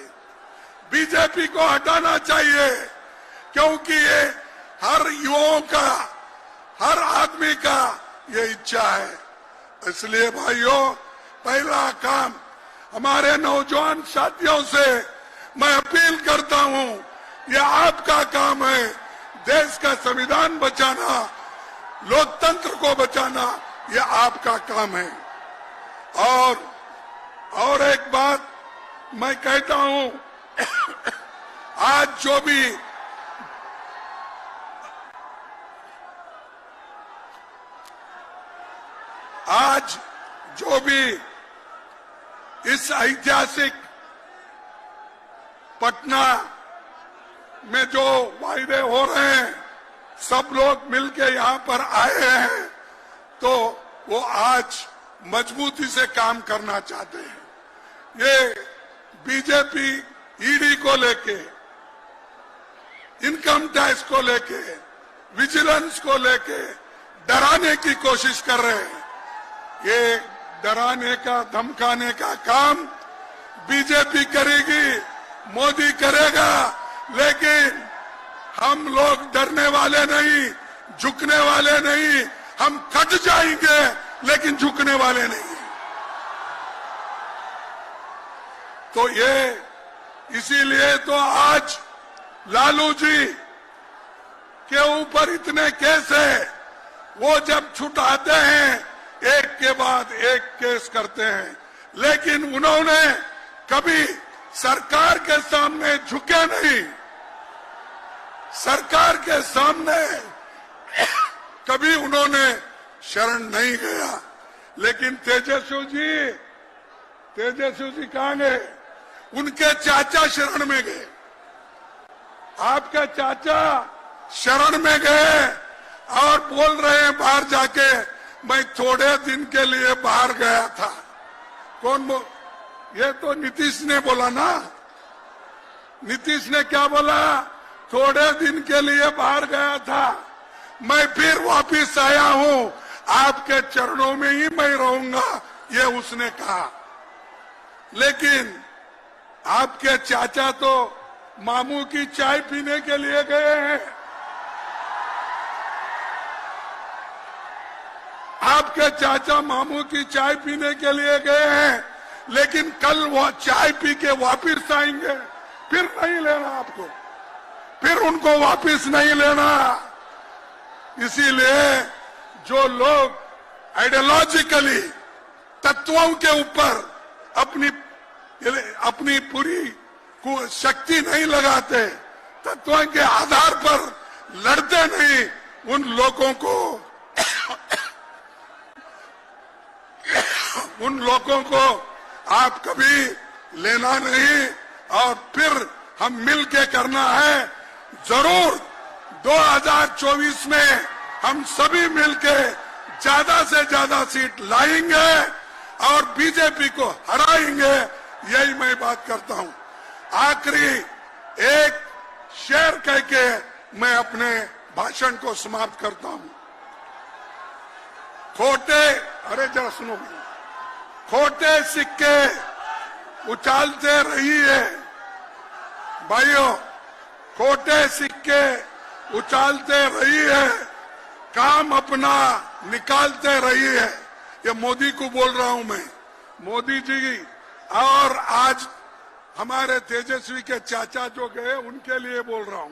बीजेपी को हटाना चाहिए, क्योंकि ये हर युवाओं का, हर आदमी का ये इच्छा है। इसलिए भाइयों, पहला काम हमारे नौजवान साथियों से मैं अपील करता हूं, ये आपका काम है, देश का संविधान बचाना, लोकतंत्र को बचाना, ये आपका काम है। और एक बात मैं कहता हूं, आज जो भी इस ऐतिहासिक पटना में जो वायदे हो रहे हैं, सब लोग मिलके यहाँ पर आए हैं, तो वो आज मजबूती से काम करना चाहते हैं। ये बीजेपी ईडी को लेके, इनकम टैक्स को लेके, विजिलेंस को लेके डराने की कोशिश कर रहे हैं। ये डराने का, धमकाने का काम बीजेपी करेगी, मोदी करेगा, लेकिन हम लोग डरने वाले नहीं, झुकने वाले नहीं। हम कट जाएंगे लेकिन झुकने वाले नहीं। तो ये इसीलिए तो आज लालू जी के ऊपर इतने केस है, वो जब छुटाते हैं एक के बाद एक केस करते हैं, लेकिन उन्होंने कभी सरकार के सामने झुके नहीं, सरकार के सामने कभी उन्होंने शरण नहीं गया। लेकिन तेजस्वी जी कहां गए? उनके चाचा शरण में गए, आपके चाचा शरण में गए और बोल रहे हैं बाहर जाके, मैं थोड़े दिन के लिए बाहर गया था। ये तो नीतीश ने बोला ना। नीतीश ने क्या बोला? थोड़े दिन के लिए बाहर गया था, मैं फिर वापिस आया हूं, आपके चरणों में ही मैं रहूंगा, ये उसने कहा। लेकिन आपके चाचा तो मामू की चाय पीने के लिए गए हैं। आपके चाचा मामू की चाय पीने के लिए गए हैं, लेकिन कल वो चाय पी के वापिस आएंगे, फिर नहीं लेना आपको, फिर उनको वापिस नहीं लेना। इसीलिए जो लोग आइडियोलॉजिकली तत्वों के ऊपर अपनी पूरी शक्ति नहीं लगाते, तत्वों के आधार पर लड़ते नहीं, उन लोगों को आप कभी लेना नहीं। और फिर हम मिल के करना है, जरूर 2024 में हम सभी मिलके ज्यादा से ज्यादा सीट लाएंगे और बीजेपी को हराएंगे, यही मैं बात करता हूं। आखिरी एक शेर कह के मैं अपने भाषण को समाप्त करता हूं। जरा सुनो, खोटे सिक्के उछालते रहिए भाइयों, खोटे सिक्के उछालते रहिए, काम अपना निकालते रहिए। ये मोदी को बोल रहा हूं मैं, मोदी जी। और आज हमारे तेजस्वी के चाचा जो गए, उनके लिए बोल रहा हूं,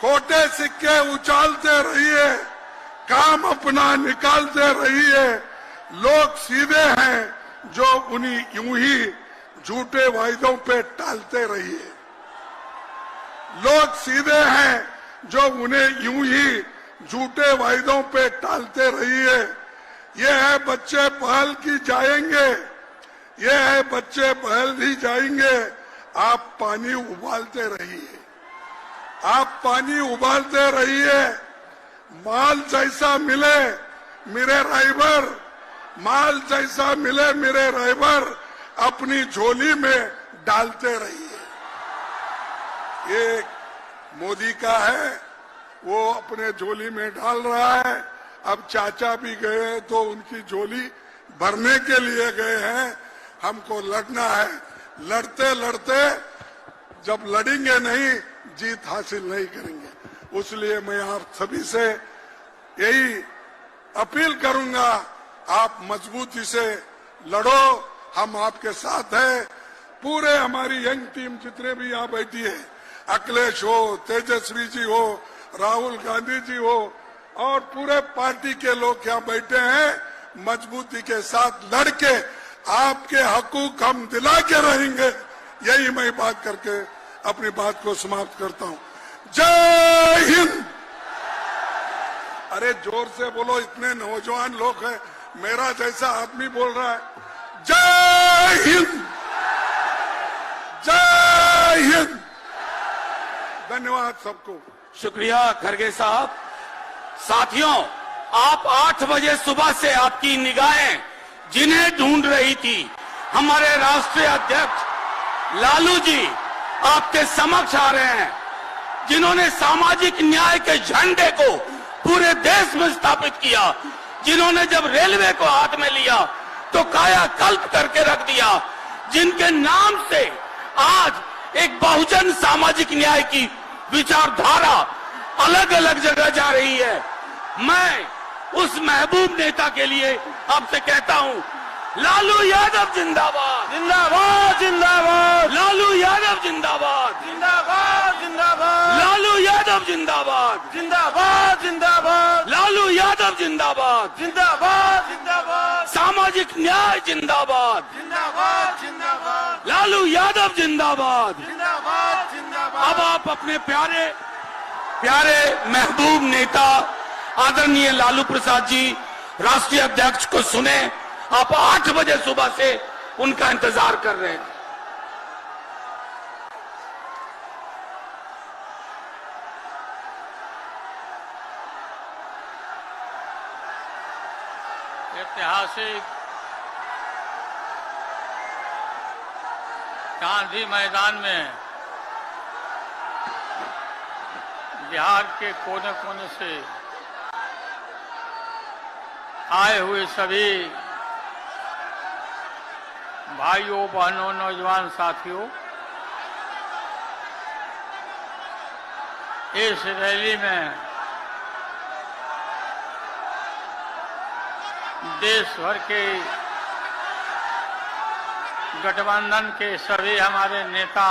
खोटे सिक्के उछालते रहिए, काम अपना निकालते रहिए। लोग सीधे हैं जो उन्हीं यूं ही झूठे वायदों पे टालते रहिए। लोग सीधे हैं जो उन्हें यूं ही झूठे वायदों पे टालते रहिए। ये है बच्चे पहल की जाएंगे, ये है बच्चे पहल ही जाएंगे। आप पानी उबालते रहिए, आप पानी उबालते रहिए। माल जैसा मिले मेरे राइबर, माल जैसा मिले मेरे राइबर, अपनी झोली में डालते रहिए। ये मोदी का है, वो अपने झोली में डाल रहा है। अब चाचा भी गए तो उनकी झोली भरने के लिए गए हैं। हमको लड़ना है, लड़ते लड़ते जब लड़ेंगे नहीं, जीत हासिल नहीं करेंगे। इसलिए मैं आप सभी से यही अपील करूंगा, आप मजबूती से लड़ो, हम आपके साथ हैं। पूरे हमारी यंग टीम जितने भी यहाँ बैठी है, अखिलेश हो, तेजस्वी जी हो, राहुल गांधी जी हो और पूरे पार्टी के लोग यहाँ बैठे हैं, मजबूती के साथ लड़के आपके हकूक हम दिला के रहेंगे। यही मैं बात करके अपनी बात को समाप्त करता हूँ। जय हिंद। अरे जोर से बोलो, इतने नौजवान लोग हैं, मेरा जैसा आदमी बोल रहा है। जय हिंद, जय हिंद। धन्यवाद सबको। शुक्रिया खड़गे साहब। साथियों, आप 8 बजे सुबह से आपकी निगाहें जिन्हें ढूंढ रही थी, हमारे राष्ट्रीय अध्यक्ष लालू जी आपके समक्ष आ रहे हैं, जिन्होंने सामाजिक न्याय के झंडे को पूरे देश में स्थापित किया, जिन्होंने जब रेलवे को हाथ में लिया तो कायाकल्प करके रख दिया, जिनके नाम से आज एक बहुजन सामाजिक न्याय की विचारधारा अलग अलग जगह जा रही है। मैं उस महबूब नेता के लिए आपसे कहता हूं, लालू यादव जिंदाबाद, जिंदाबाद जिंदाबाद, लालू यादव जिंदाबाद, जिंदाबाद जिंदाबाद, लालू यादव जिंदाबाद, जिंदाबाद जिंदाबाद, लालू यादव जिंदाबाद, जिंदाबाद जिंदाबाद, सामाजिक न्याय जिंदाबाद, जिंदाबाद जिंदाबाद, लालू यादव जिंदाबाद। जिंदाबाद जिंदाबाद। अब आप अपने प्यारे प्यारे महबूब नेता आदरणीय लालू प्रसाद जी राष्ट्रीय अध्यक्ष को सुने। आप 8 बजे सुबह से उनका इंतजार कर रहे हैं। ऐतिहासिक गांधी मैदान में बिहार के कोने कोने से आए हुए सभी भाइयों बहनों नौजवान साथियों, इस रैली में देश भर के गठबंधन के सभी हमारे नेता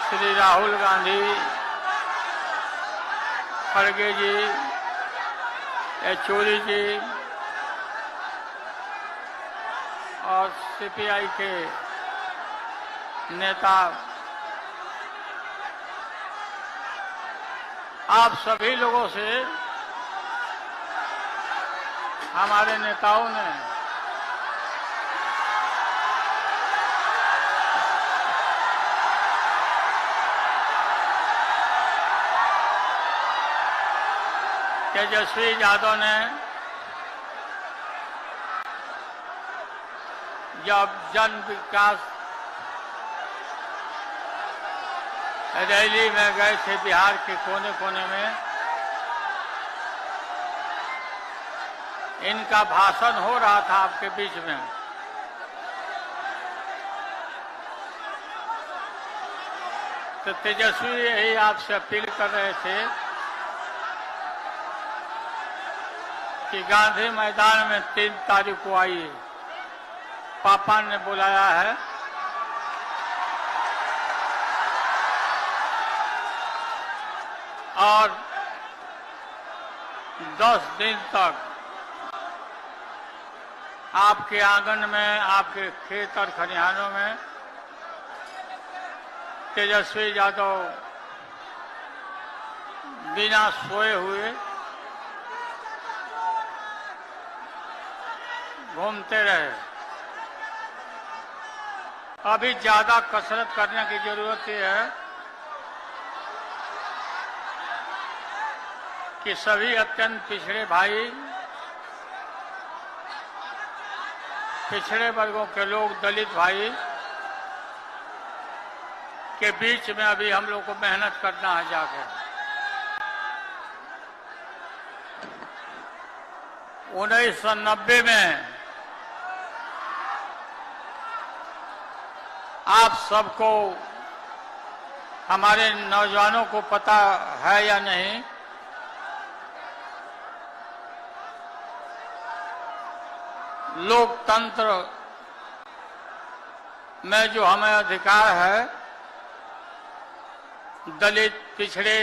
श्री राहुल गांधी, खड़गे जी, येचुरी जी और सीपीआई के नेता, आप सभी लोगों से हमारे नेताओं ने तेजस्वी यादव ने जब जन विकास रैली में गए थे बिहार के कोने कोने में, इनका भाषण हो रहा था आपके बीच में, तो तेजस्वी यही आपसे अपील कर रहे थे कि गांधी मैदान में 3 तारीख को आइए, पापा ने बुलाया है। और 10 दिन तक आपके आंगन में, आपके खेत और खलिहानों में तेजस्वी यादव बिना सोए हुए घूमते रहे। अभी ज्यादा कसरत करने की जरूरत है कि सभी अत्यंत पिछड़े भाई, पिछड़े वर्गों के लोग, दलित भाई के बीच में अभी हम लोग को मेहनत करना है जाके। 1990 में आप सबको, हमारे नौजवानों को पता है या नहीं, लोकतंत्र में जो हमें अधिकार है दलित, पिछड़े,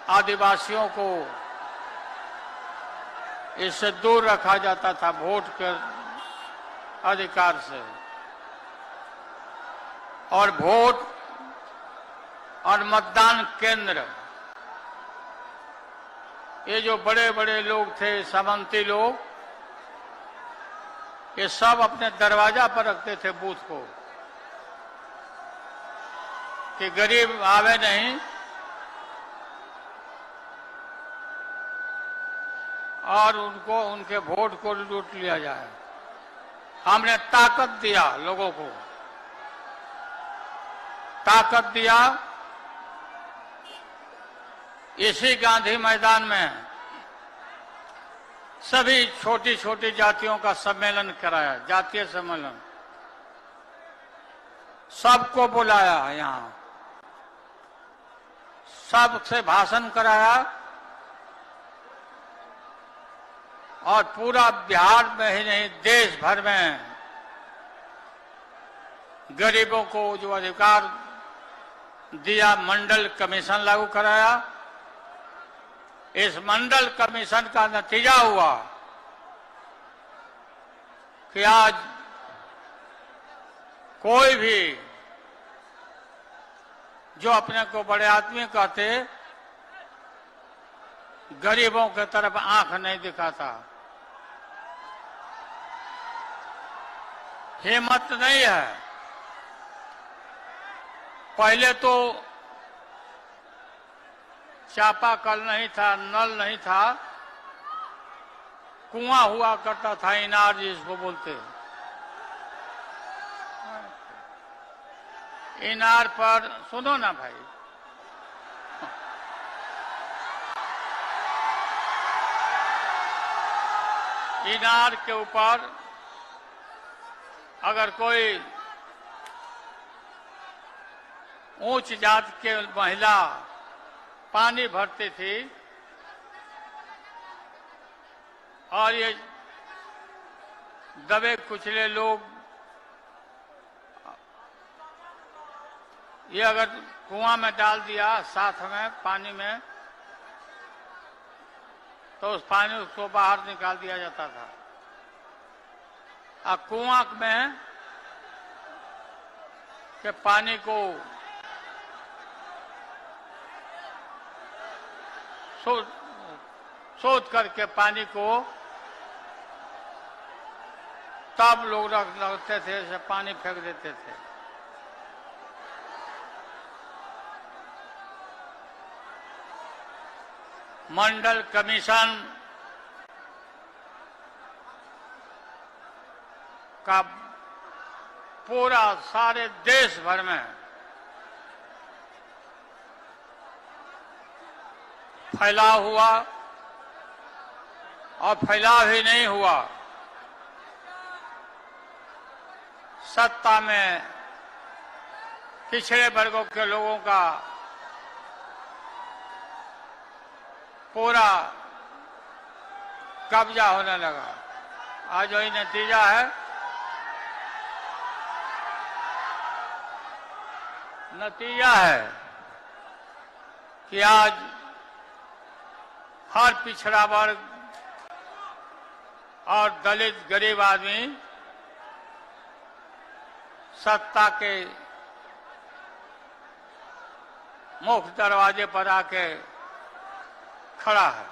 आदिवासियों को इससे दूर रखा जाता था वोट के अधिकार से। और वोट और मतदान केंद्र, ये जो बड़े बड़े लोग थे, सामंती लोग, ये सब अपने दरवाजा पर रखते थे बूथ को कि गरीब आवे नहीं और उनको उनके वोट को लूट लिया जाए। हमने ताकत दिया लोगों को, ताकत दिया। इसी गांधी मैदान में सभी छोटी छोटी जातियों का सम्मेलन कराया, जातीय सम्मेलन, सबको बुलाया, यहां सबसे भाषण कराया और पूरा बिहार में ही नहीं देश भर में गरीबों को जो अधिकार दिया, मंडल कमीशन लागू कराया। इस मंडल कमीशन का नतीजा हुआ कि आज कोई भी जो अपने को बड़े आदमी कहते, गरीबों की तरफ आंख नहीं दिखाता, हिम्मत नहीं है। पहले तो चापाकल नहीं था, नल नहीं था, कुआं हुआ करता था, इनार जिसको बोलते। इनार पर, सुनो ना भाई, इनार के ऊपर अगर कोई उच्च जात के महिला पानी भरती थी और ये दबे कुचले लोग ये अगर कुआं में डाल दिया साथ में पानी में, तो उस पानी को बाहर निकाल दिया जाता था। और कुआं में के पानी को शोध करके पानी को तब लोग लगते थे, से पानी फेंक देते थे। मंडल कमीशन का पूरा सारे देश भर में फैलाव हुआ और फैलाव ही नहीं हुआ, सत्ता में पिछड़े वर्गों के लोगों का पूरा कब्जा होने लगा। आज वही नतीजा है। नतीजा है कि आज हर पिछड़ा वर्ग और दलित गरीब आदमी सत्ता के मुख्य दरवाजे पर आके खड़ा है।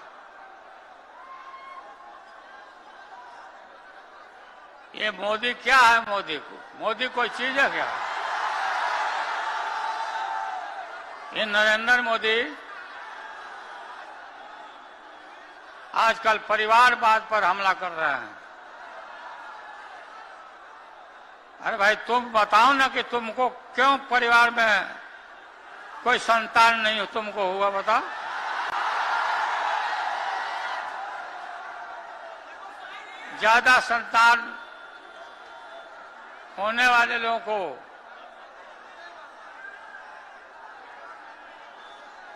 ये मोदी क्या है? मोदी कोई चीज है क्या? ये नरेंद्र मोदी आजकल परिवारवाद पर हमला कर रहे हैं। अरे भाई तुम बताओ ना कि तुमको क्यों परिवार में कोई संतान नहीं हो, तुमको हुआ बताओ। ज्यादा संतान होने वाले लोगों को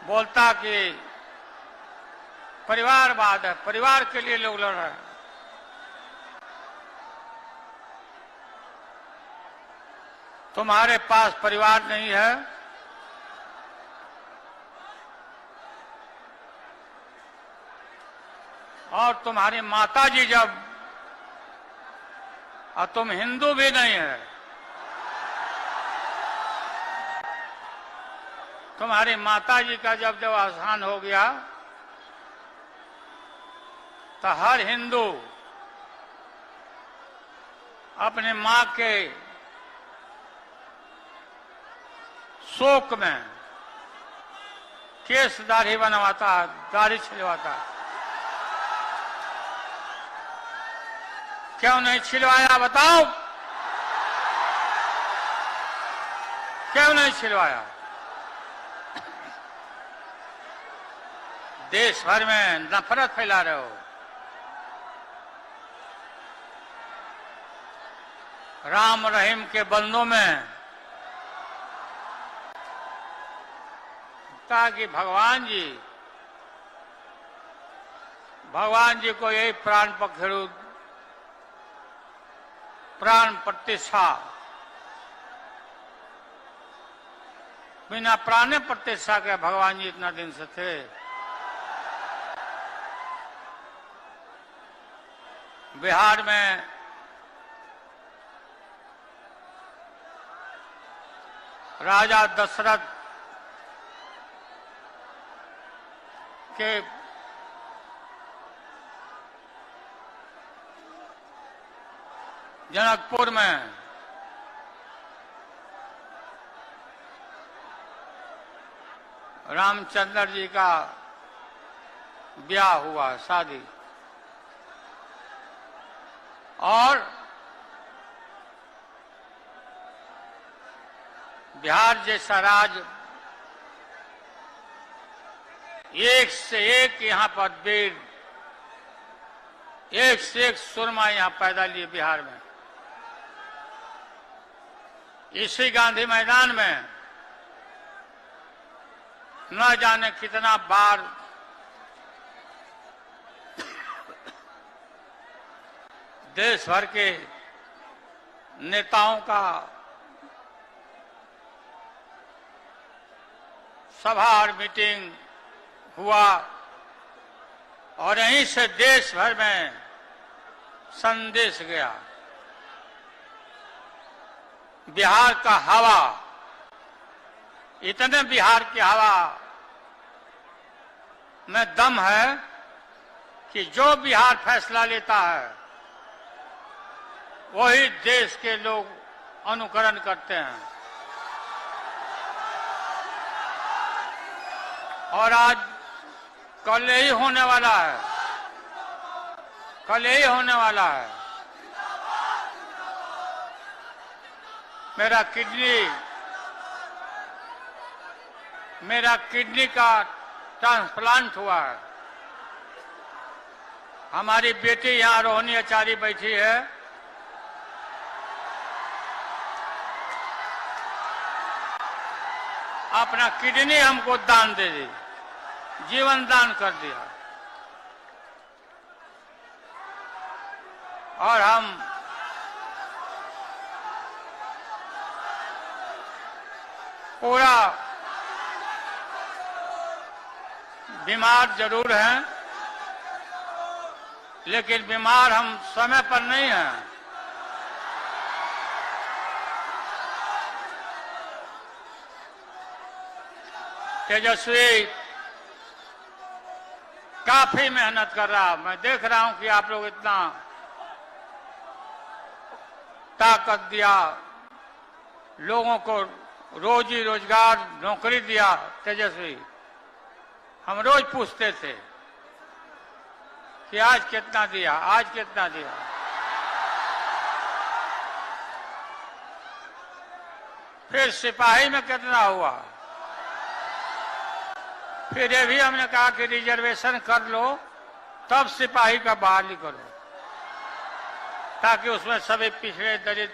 बोलता कि परिवारवाद है, परिवार के लिए लोग लड़ रहे हैं। तुम्हारे पास परिवार नहीं है और तुम्हारी माता जी जब, और तुम हिंदू भी नहीं है, तुम्हारी माता जी का जब अवसान हो गया तो हर हिंदू अपने मां के शोक में केस दाढ़ी बनवाता, दाढ़ी छिलवाता। क्यों नहीं छिलवाया बताओ? क्यों नहीं छिलवाया? देश भर में नफरत फैला रहे हो। राम रहीम के बंदों में कि भगवान जी को यही प्राण पखेरु, प्राण प्रतिष्ठा, बिना प्राण प्रतिष्ठा के भगवान जी इतना दिन से थे। बिहार में राजा दशरथ के जनकपुर में रामचंद्र जी का ब्याह हुआ, शादी, और बिहार जैसा राज्य एक से एक यहाँ पर वीर, एक से एक सुरमा यहाँ पैदा लिए बिहार में। इसी गांधी मैदान में न जाने कितना बार देश भर के नेताओं का सभा और मीटिंग हुआ, और यहीं से देश भर में संदेश गया। बिहार का हवा, इतने बिहार की हवा में दम है कि जो बिहार फैसला लेता है वही देश के लोग अनुकरण करते हैं। और आज कल यही होने वाला है, कल यही होने वाला है। मेरा किडनी का ट्रांसप्लांट हुआ है। हमारी बेटी यहाँ रोहिणी आचार्य बैठी है, अपना किडनी हमको दान दे दी, जीवन दान कर दिया। और हम पूरा बीमार जरूर हैं, लेकिन बीमार हम समय पर नहीं हैं। तेजस्वी काफी मेहनत कर रहा, मैं देख रहा हूं कि आप लोग इतना ताकत दिया, लोगों को रोजी रोजगार नौकरी दिया। तेजस्वी, हम रोज पूछते थे कि आज कितना दिया, आज कितना दिया। फिर सिपाही में कितना हुआ, फिर ये भी हमने कहा कि रिजर्वेशन कर लो, तब सिपाही का बहाली करो, ताकि उसमें सभी पिछड़े दलित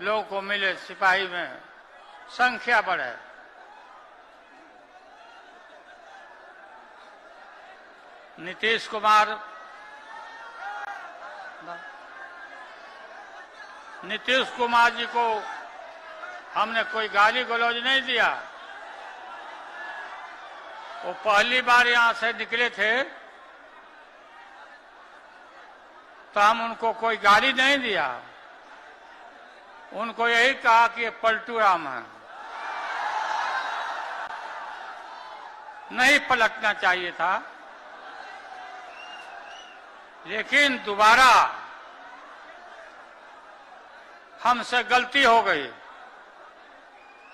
लोगों को मिले, सिपाही में संख्या बढ़े। नीतीश कुमार जी को हमने कोई गाली गलौज नहीं दिया। वो पहली बार यहां से निकले थे तो हम उनको कोई गाली नहीं दिया, उनको यही कहा कि ये पलटू राम है, नहीं पलटना चाहिए था। लेकिन दोबारा हमसे गलती हो गई,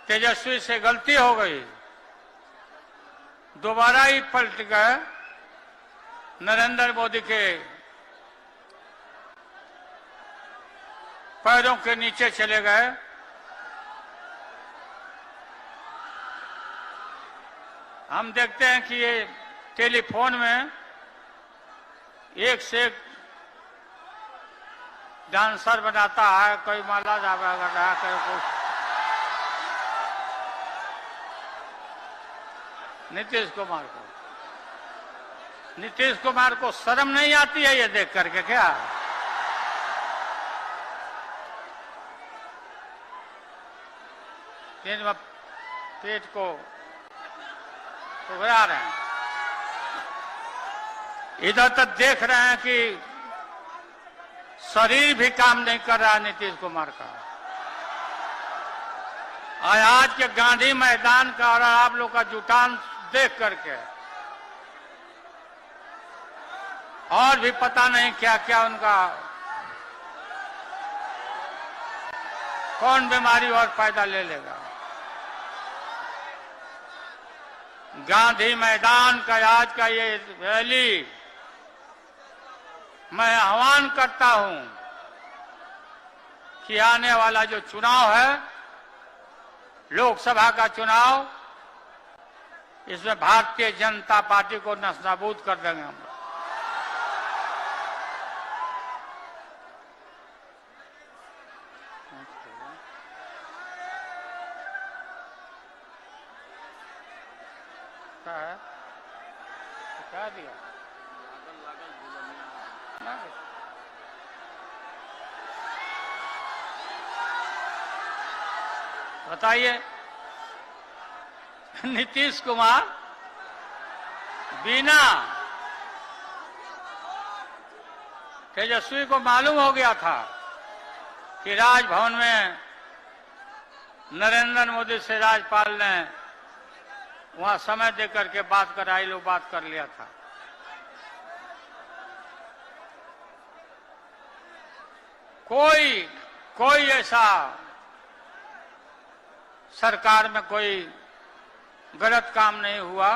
तेजस्वी से गलती हो गई, दोबारा ही पलट गए, नरेंद्र मोदी के पैरों के नीचे चले गए। हम देखते हैं कि ये टेलीफोन में एक से एक डांसर बनाता है, कोई माला जावा कर रहा है, कोई कुछ। नीतीश कुमार को शर्म नहीं आती है ये देख करके क्या? पेट को उभरा रहे हैं, इधर तक देख रहे हैं कि शरीर भी काम नहीं कर रहा नीतीश कुमार का। आज के गांधी मैदान का और आप लोग का जुटान देख करके और भी पता नहीं क्या क्या उनका कौन बीमारी और पैदा ले लेगा। गांधी मैदान का आज का ये रैली मैं आह्वान करता हूं कि आने वाला जो चुनाव है, लोकसभा का चुनाव, इसमें भारतीय जनता पार्टी को नस्ताबूद कर देंगे हम। क्या दिया? बताइए, नीतीश कुमार बिना तेजस्वी को मालूम हो गया था कि राजभवन में नरेंद्र मोदी से राज्यपाल ने वहां समय देकर के बात कराई, लो बात कर लिया था। कोई ऐसा सरकार में कोई गलत काम नहीं हुआ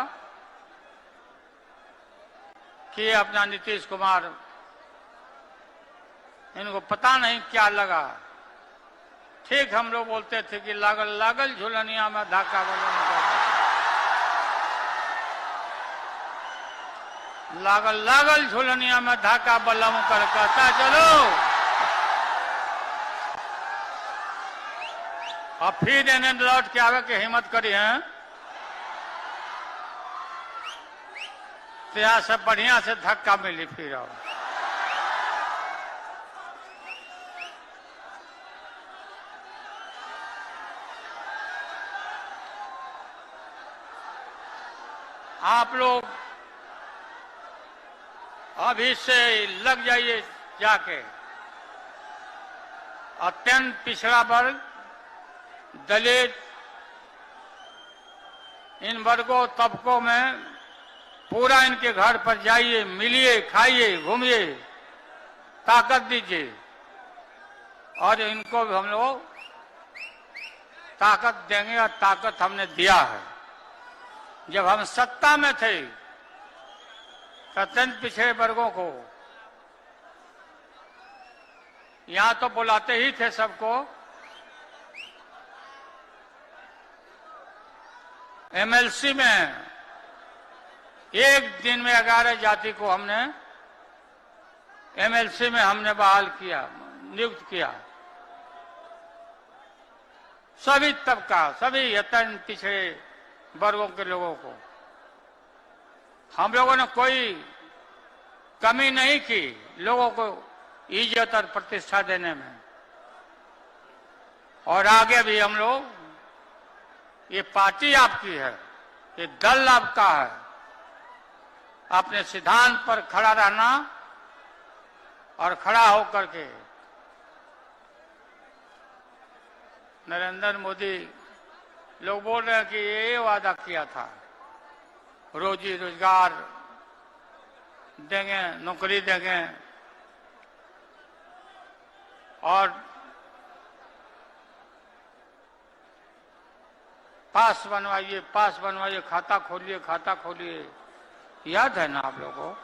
कि अपना नीतीश कुमार, इनको पता नहीं क्या लगा। ठीक हम लोग बोलते थे कि लागल झुलनिया में धाका बजा, लागल झुलनिया में धाका बलम कर कहता चलो, और फिर इन्हें लौट के आवे के हिम्मत करी है तो यहाँ से बढ़िया से धक्का मिली फिर। और आप लोग अभी से लग जाइए जाके, अत्यंत पिछड़ा वर्ग, दलित, इन वर्गों तबकों में पूरा इनके घर पर जाइए, मिलिए, खाइए, घूमिए, ताकत दीजिए। और इनको भी हम लोग ताकत देंगे, और ताकत हमने दिया है। जब हम सत्ता में थे, अत्यंत पिछड़े वर्गों को यहां तो बुलाते ही थे सबको। एमएलसी में एक दिन में 11 जाति को हमने एमएलसी में हमने बहाल किया, नियुक्त किया। सभी तबका, सभी अत्यंत पिछड़े वर्गों के लोगों को हम लोगों ने कोई कमी नहीं की, लोगों को इज्जत और प्रतिष्ठा देने में। और आगे भी हम लोग, ये पार्टी आपकी है, ये दल आपका है, अपने सिद्धांत पर खड़ा रहना और खड़ा होकर के नरेंद्र मोदी, लोग बोल रहे हैं कि ये वादा किया था, रोजी रोजगार देंगे, नौकरी देंगे और पास बनवाइए, खाता खोलिए, याद है ना आप लोगों को?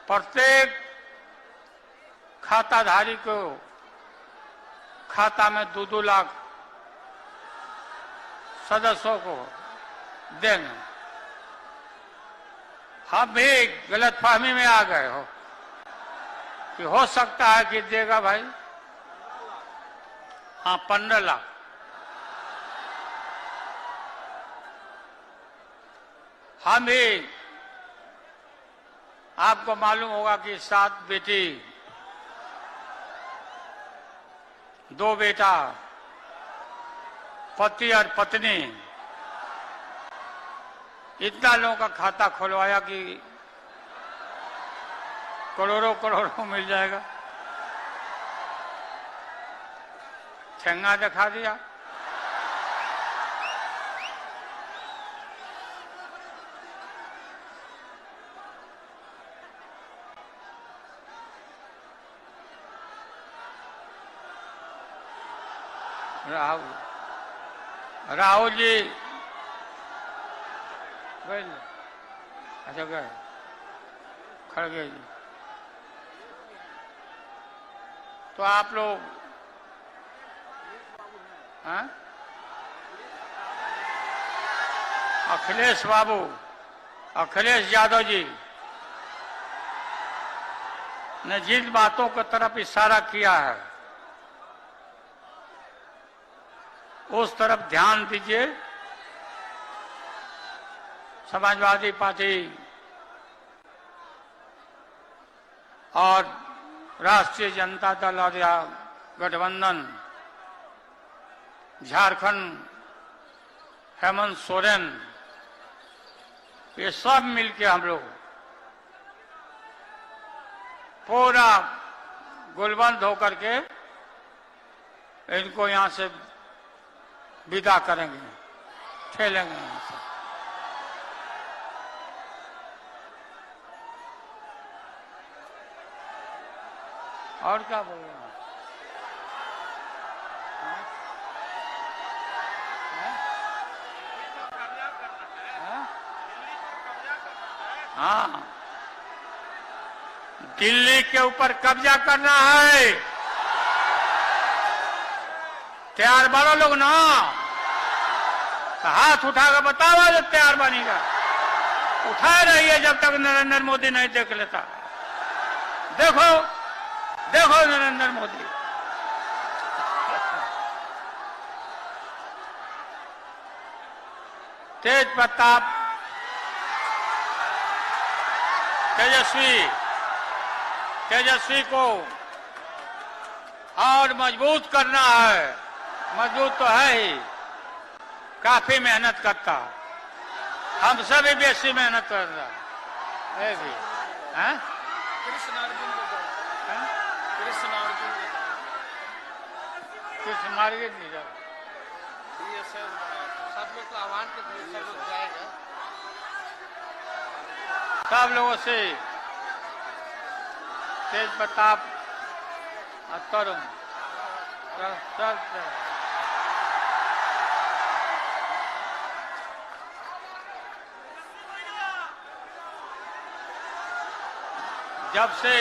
प्रत्येक खाताधारी को खाता में 2-2 लाख सदस्यों को देंगे। हम भी गलतफहमी में आ गए हो कि हो सकता है कि देगा भाई। हाँ, 15 लाख। हम भी, आपको मालूम होगा कि 7 बेटी 2 बेटा, पति और पत्नी, इतना लोगों का खाता खुलवाया कि करोड़ों मिल जाएगा। ठेंगा दिखा दिया। राहुल जी गए, अच्छा गए, खड़गे जी। तो आप लोग हाँ? अखिलेश यादव जी ने जिन बातों की तरफ इशारा किया है उस तरफ ध्यान दीजिए। समाजवादी पार्टी और राष्ट्रीय जनता दल और गठबंधन, झारखंड, हेमंत सोरेन, ये सब मिलके हम लोग पूरा गुलबंद होकर के इनको यहां से विदा करेंगे, ठेलेंगे यहां से। और क्या बोल रहे हैं? हाँ, दिल्ली के ऊपर कब्जा करना है। तैयार बनो लोग ना, तो हाथ उठाकर बताओ जब तैयार बनेगा। उठाए रहिए जब तक नरेंद्र मोदी नहीं देख लेता। देखो नरेंद्र मोदी, तेज प्रताप, तेजस्वी को और मजबूत करना है। मजबूत तो है ही, काफी मेहनत करता, हमसे भी बेसी मेहनत कर रहा है भी। कृष्ण मार्ग नहीं जा, सब लोग को आह्वान के सब लोग जाएगा। सब लोगों से तेज प्रताप और तरुण जब से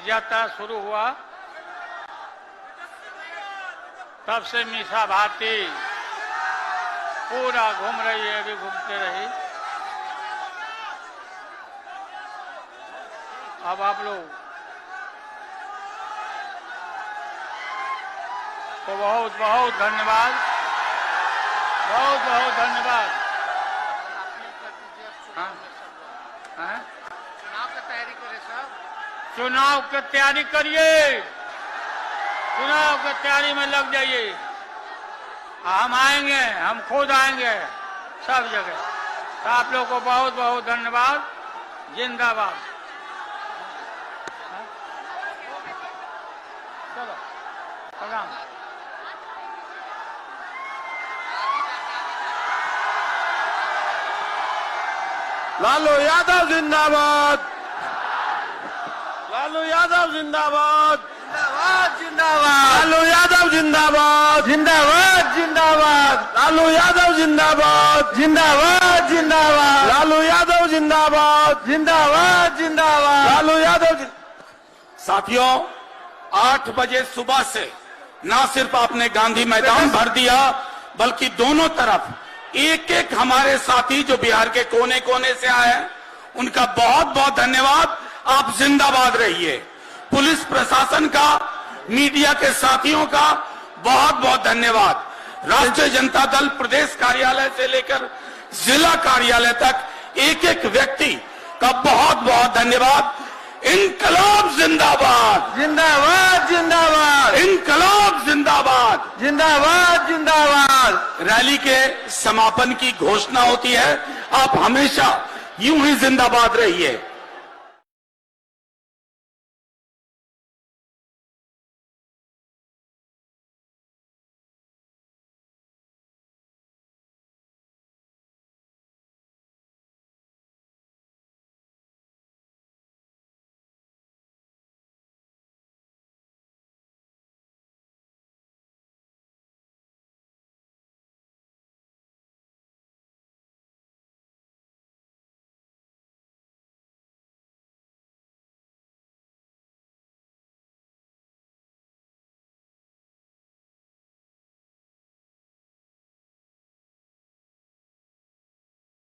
यात्रा शुरू हुआ तब से मीसा भारती पूरा घूम रही है, अभी घूमते रही। अब आप लोग को बहुत बहुत धन्यवाद, बहुत बहुत धन्यवाद। हाँ? चुनाव की तैयारी करें सब, चुनाव की तैयारी करिए, चुनाव की तैयारी में लग जाइए। हम आएंगे, हम खुद आएंगे सब जगह। तो आप लोग को बहुत बहुत धन्यवाद। जिंदाबाद। चलो प्रणाम। लालू यादव जिंदाबाद, लालू यादव जिंदाबाद, लालू यादव जिंदाबाद, जिंदाबाद जिंदाबाद, लालू यादव जिंदाबाद, जिंदाबाद जिंदाबाद, लालू यादव जिंदाबाद, जिंदाबाद जिंदाबाद, लालू यादव। साथियों, 8 बजे सुबह से ना सिर्फ आपने गांधी मैदान भर दिया, बल्कि दोनों तरफ एक एक हमारे साथी जो बिहार के कोने कोने से आए हैं, उनका बहुत बहुत धन्यवाद। आप जिंदाबाद रहिए। पुलिस प्रशासन का, मीडिया के साथियों का बहुत बहुत धन्यवाद। राष्ट्रीय जनता दल प्रदेश कार्यालय से लेकर जिला कार्यालय तक एक एक व्यक्ति का बहुत बहुत धन्यवाद। इनकलाब जिंदाबाद, जिंदाबाद जिंदाबाद, इनकलाब जिंदाबाद, जिंदाबाद जिंदाबाद। रैली के समापन की घोषणा होती है। आप हमेशा यूं ही जिंदाबाद रहिए।